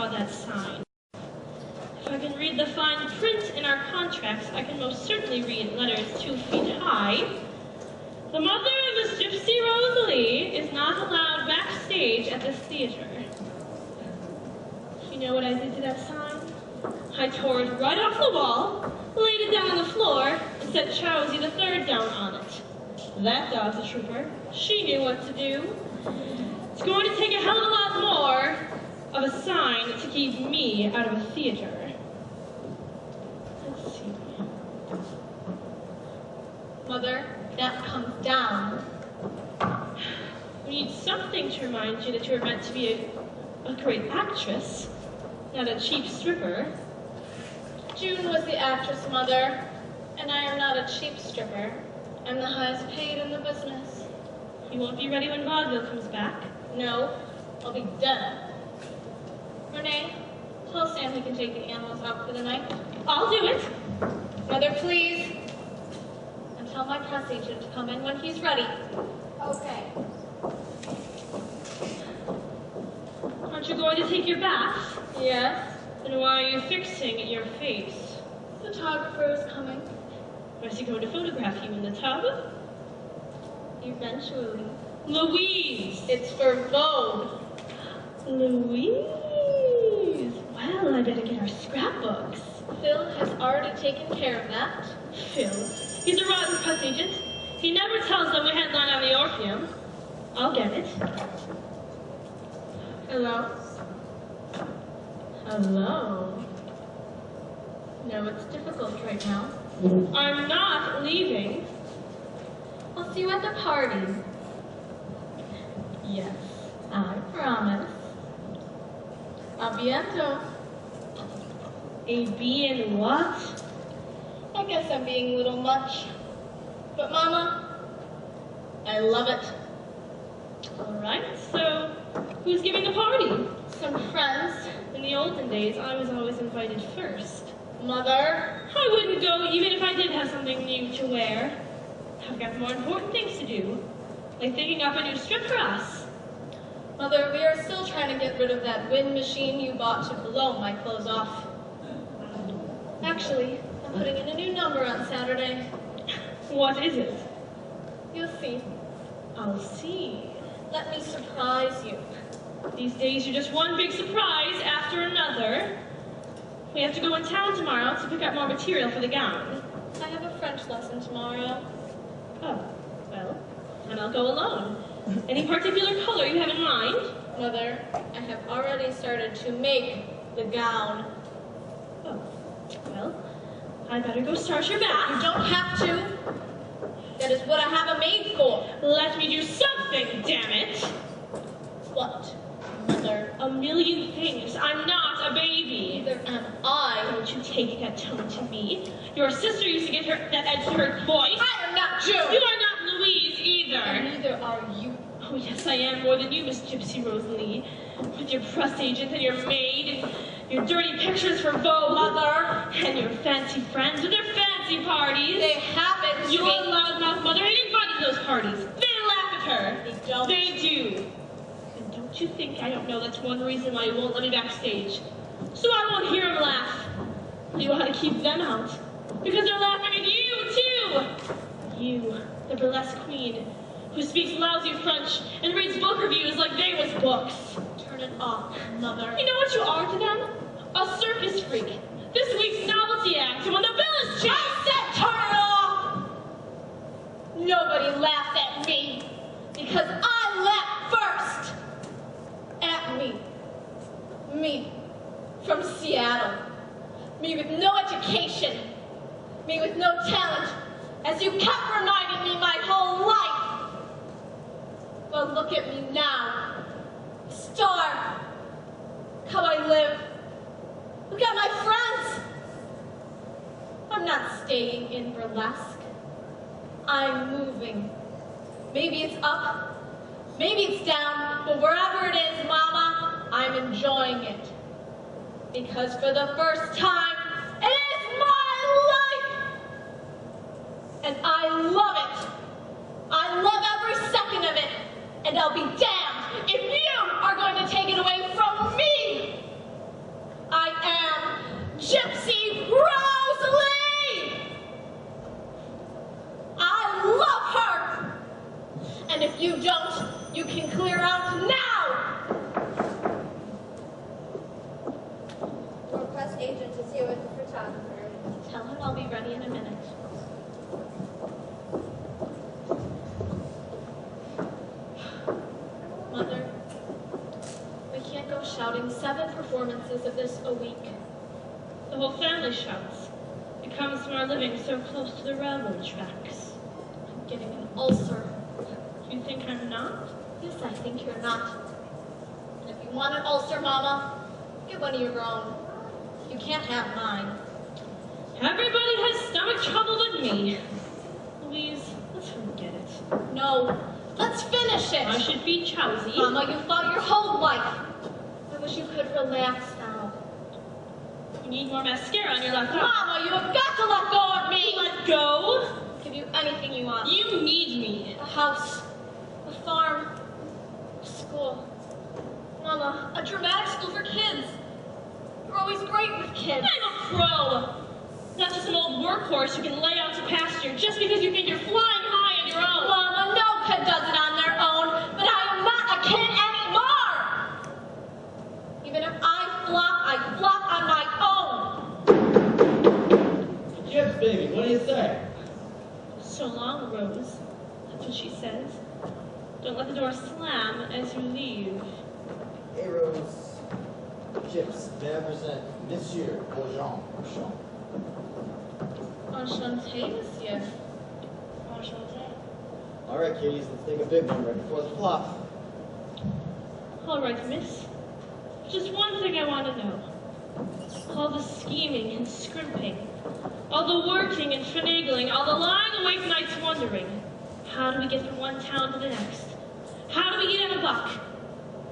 saw that sign. If I can read the fine print in our contracts, I can most certainly read letters 2 feet high. The mother of Miss Gypsy Rosalie is not allowed backstage at this theater. You know what I did to that sign? I tore it right off the wall, laid it down on the floor, and set Chowsy the Third down on it. That dog's a trooper. She knew what to do. It's going to take a hell of a lot more of a sign to keep me out of a theater. Let's see.
Mother, that comes down.
We need something to remind you that you're meant to be a great actress, not a cheap stripper.
June was the actress, Mother, and I am not a cheap stripper. I'm the highest paid in the business.
You won't be ready when vaudeville comes back.
No, I'll be dead. Renee, tell Sam he can take the animals out for the night.
I'll do it.
Mother, please. And tell my press agent to come in when he's ready. Okay.
Aren't you going to take your bath?
Yes.
Then why are you fixing your face?
The photographer is coming.
Where's he going to photograph you, in the tub?
Eventually.
Louise!
It's for Vogue.
Louise! Well, I better get our scrapbooks.
Phil has already taken care of that.
Phil? He's a rotten press agent. He never tells them we headline on the Orpheum. I'll get it.
Hello?
Hello?
No, it's difficult right now.
I'm not leaving.
I'll see you at the party. Yes, I promise. A bientôt.
A bien what?
I guess I'm being a little much. But Mama, I love it.
Alright, so who's giving the party?
Some friends.
In the olden days, I was always invited first.
Mother?
I wouldn't go even if I did have something new to wear. I've got more important things to do, like thinking up a new strip for us.
Mother, we are still trying to get rid of that wind machine you bought to blow my clothes off. Actually, I'm putting in a new number on Saturday.
What is it?
You'll see.
I'll see.
Let me surprise you.
These days you're just one big surprise after another. We have to go in town tomorrow to pick up more material for the gown.
I have a French lesson tomorrow.
Oh, well, and I'll go alone. Any particular color you have in mind?
Mother, I have already started to make the gown.
Oh, well, I better go start your bath.
You don't have to. That is what I have a maid for.
Let me do something, damn it.
What, Mother?
A million things. I'm not a baby.
Neither am I.
Don't you take that tone to me. Your sister used to get that edge to her voice.
I am not June.
You are not Louise either.
And neither are you.
Oh, yes, I am more than you, Miss Gypsy Rosalie. With your press agent and your maid, and your dirty pictures for Vogue.
Mother.
And your fancy friends with their fancy parties.
They happen to
Your
be...
loudmouth mother ain't invited to those parties. They laugh at her.
They don't.
They do. And don't you think I don't know that's one reason why you won't let me backstage? So I won't hear them laugh. You ought to keep them out. Because they're laughing at you, too. You, the burlesque queen, who speaks lousy French and reads book reviews like they was books.
Turn it off, Mother.
You know what you are to them? A circus freak. This week's novelty act, and when the bill is cheap...
I said turn it off! Nobody laughed at me, because I laughed first. At me. Me. From Seattle. Me with no education. Me with no talent, as you kept reminding me my whole life. But look at me now. Star. How I live. Look at my friends. I'm not staying in burlesque. I'm moving. Maybe it's up, maybe it's down, but wherever it is, Mama, I'm enjoying it. Because for the first time, it is my life! And I love it. I love every second of it. And I'll be damned if you are going to take it away from me!
agent is here with the photographer.
Tell him I'll be ready in a minute. Mother, we can't go shouting 7 performances of this a week. The whole family shouts. It comes from our living so close to the railroad tracks. I'm getting an ulcer. You think I'm not? Yes, I think you're not. And if you want an ulcer, Mama, get one of your own. You can't have mine. Everybody has stomach trouble but me. Louise, let's forget it. No, let's finish it. I should be Chowsy. Mama, you fought your whole life. I wish you could relax now. You need more mascara on your left eye. Mama, you have got to let go of me. Let go? I'll give you anything you want. You need me. A house, a farm, a school. Mama, a dramatic school for kids. You're always great with kids. I'm a pro. Not just an old workhorse who can lay out to pasture just because you think you're flying high on your own. Mama, no kid does it on their own, but I am not a kid anymore. Even if I flop on my own.
Gyps, baby, what do you say?
So long, Rose. That's what she says. Don't let the door slam as you leave.
Hey, Rose. Gyps, may I present Monsieur Jean.
Enchanté, monsieur. Enchanté.
All right, kiddies, let's take a big one right before the flop.
All right, miss. Just one thing I want to know. All the scheming and scrimping, all the working and finagling, all the lying awake nights wondering, how do we get from one town to the next? How do we get in a buck?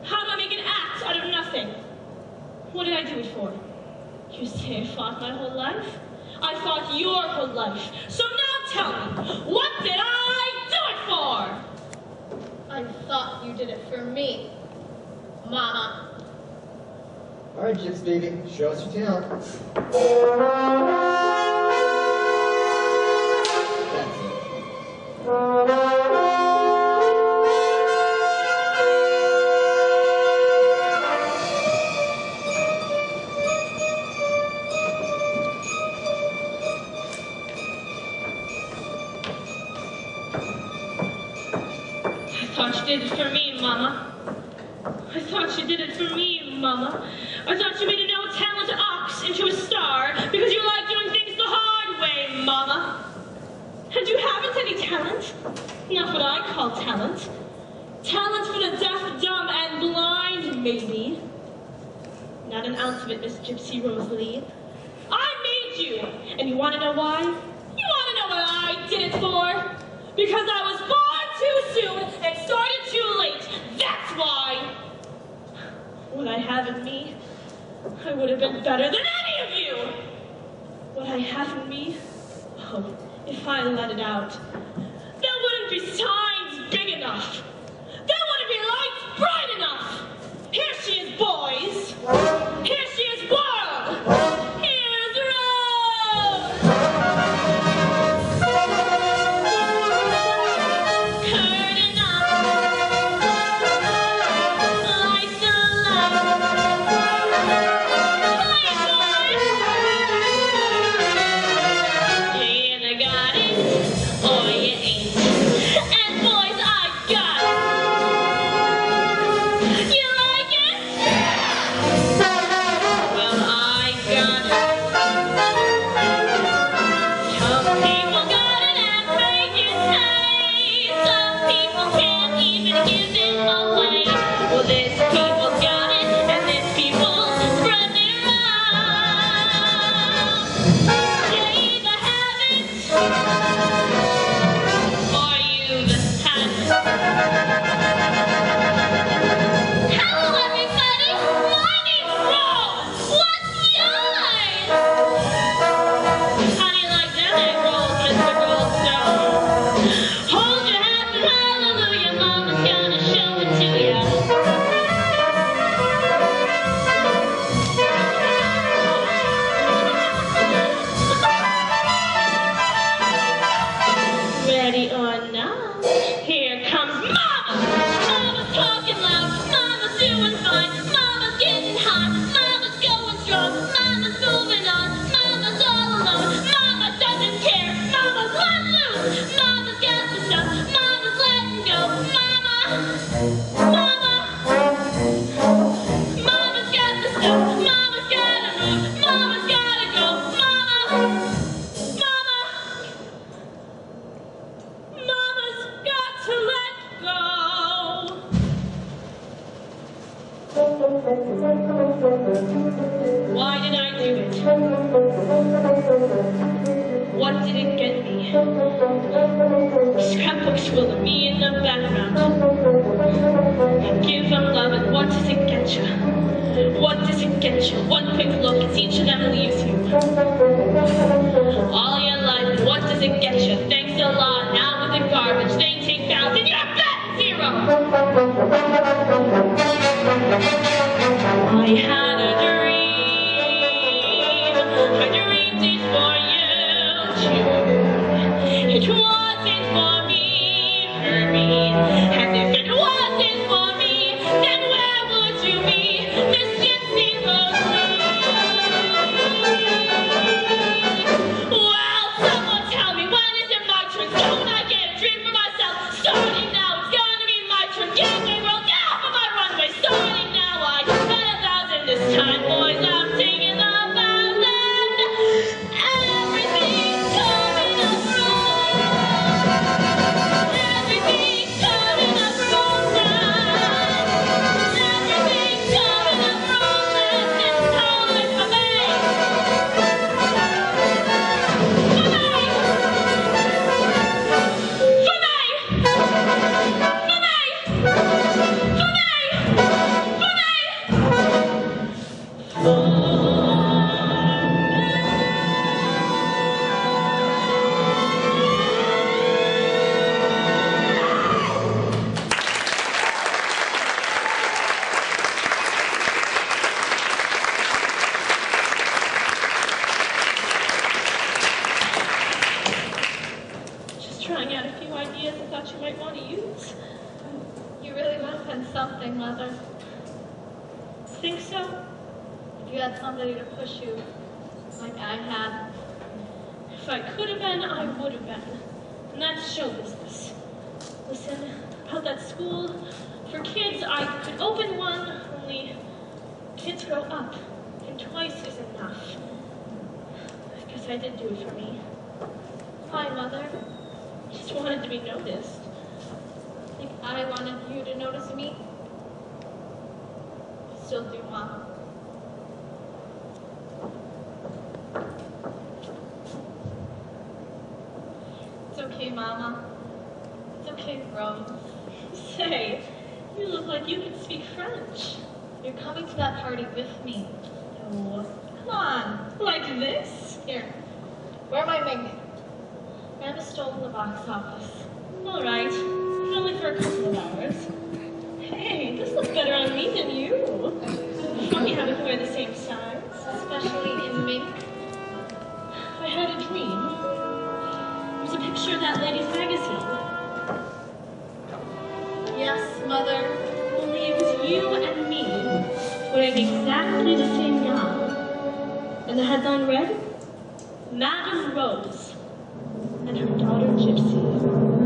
How do I make an act out of nothing? What did I do it for? You say I fought my whole life? I fought your whole life. So now tell me, what did I do it for? I thought you did it for me, Mama.
All right, Gyps, baby, show us your talent. That's it.
I thought you did it for me, Mama. I thought you did it for me, Mama. I thought you made a no-talent ox into a star because you like doing things the hard way, Mama. And you haven't any talent. Not what I call talent. Talent for the deaf, dumb, and blind, maybe. Not an ounce of it, Miss Gypsy Rose Lee. I made you, and you want to know why? You want to know what I did it for? Because I was born too soon and started too late. That's why. What I have in me, I would have been better than any of you. What I have in me, oh, if I let it out, there wouldn't be signs big enough. There wouldn't be lights bright enough. Here she is, boys. Here she is, world. Here's Rose. Curtain up. Lights alight. You either got it or you ain't. And boys, I got it. What did it get me? Scrapbooks full of me in the background. Give them love, and what does it get you? What does it get you? One quick look, it's each of them leaves you. All your life, and what does it get you? Thanks a lot, now with the garbage, they take out, and you're back zero. I had a dream it for you too. It wasn't for me, and if it wasn't for me, then where would you be, Miss Gypsy Rosalie? Well, someone tell me, when is it my turn? Don't I get a dream for myself? Starting now, it's gonna be my turn. Get me rolled down for my runway. Starting now, I bet 1,000 this time, boys. I'm singing about it. Everything's coming up wrong. Everything's coming up wrong now. Everything's coming up wrong now. It's coming for me. Just trying out a few ideas I thought you might want to use.
You really would have been something, Mother.
Think so?
If you had somebody to push you, like I had.
If I could have been, I would have been. And that's show business. Listen, about that school for kids, I could open one, only kids grow up, and twice is enough. I guess I did do it for me.
Why, Mother?
Just wanted to be noticed.
Think I wanted you to notice me? I still do, Mom. It's okay, Mama. It's okay, Rose.
Say, you look like you can speak French.
You're coming to that party with me.
Oh, come on, like this?
Here, where am I making? Grab a stole in the box office.
All right, but only for a couple of hours. Hey, this looks better on me than you. Funny how we can wear the same size.
Especially in mink.
I had a dream. It was a picture of that lady's magazine.
Yes, Mother.
Only it was you and me, wearing exactly the same gown. And the headline read, Madame Rose and her daughter Gypsy.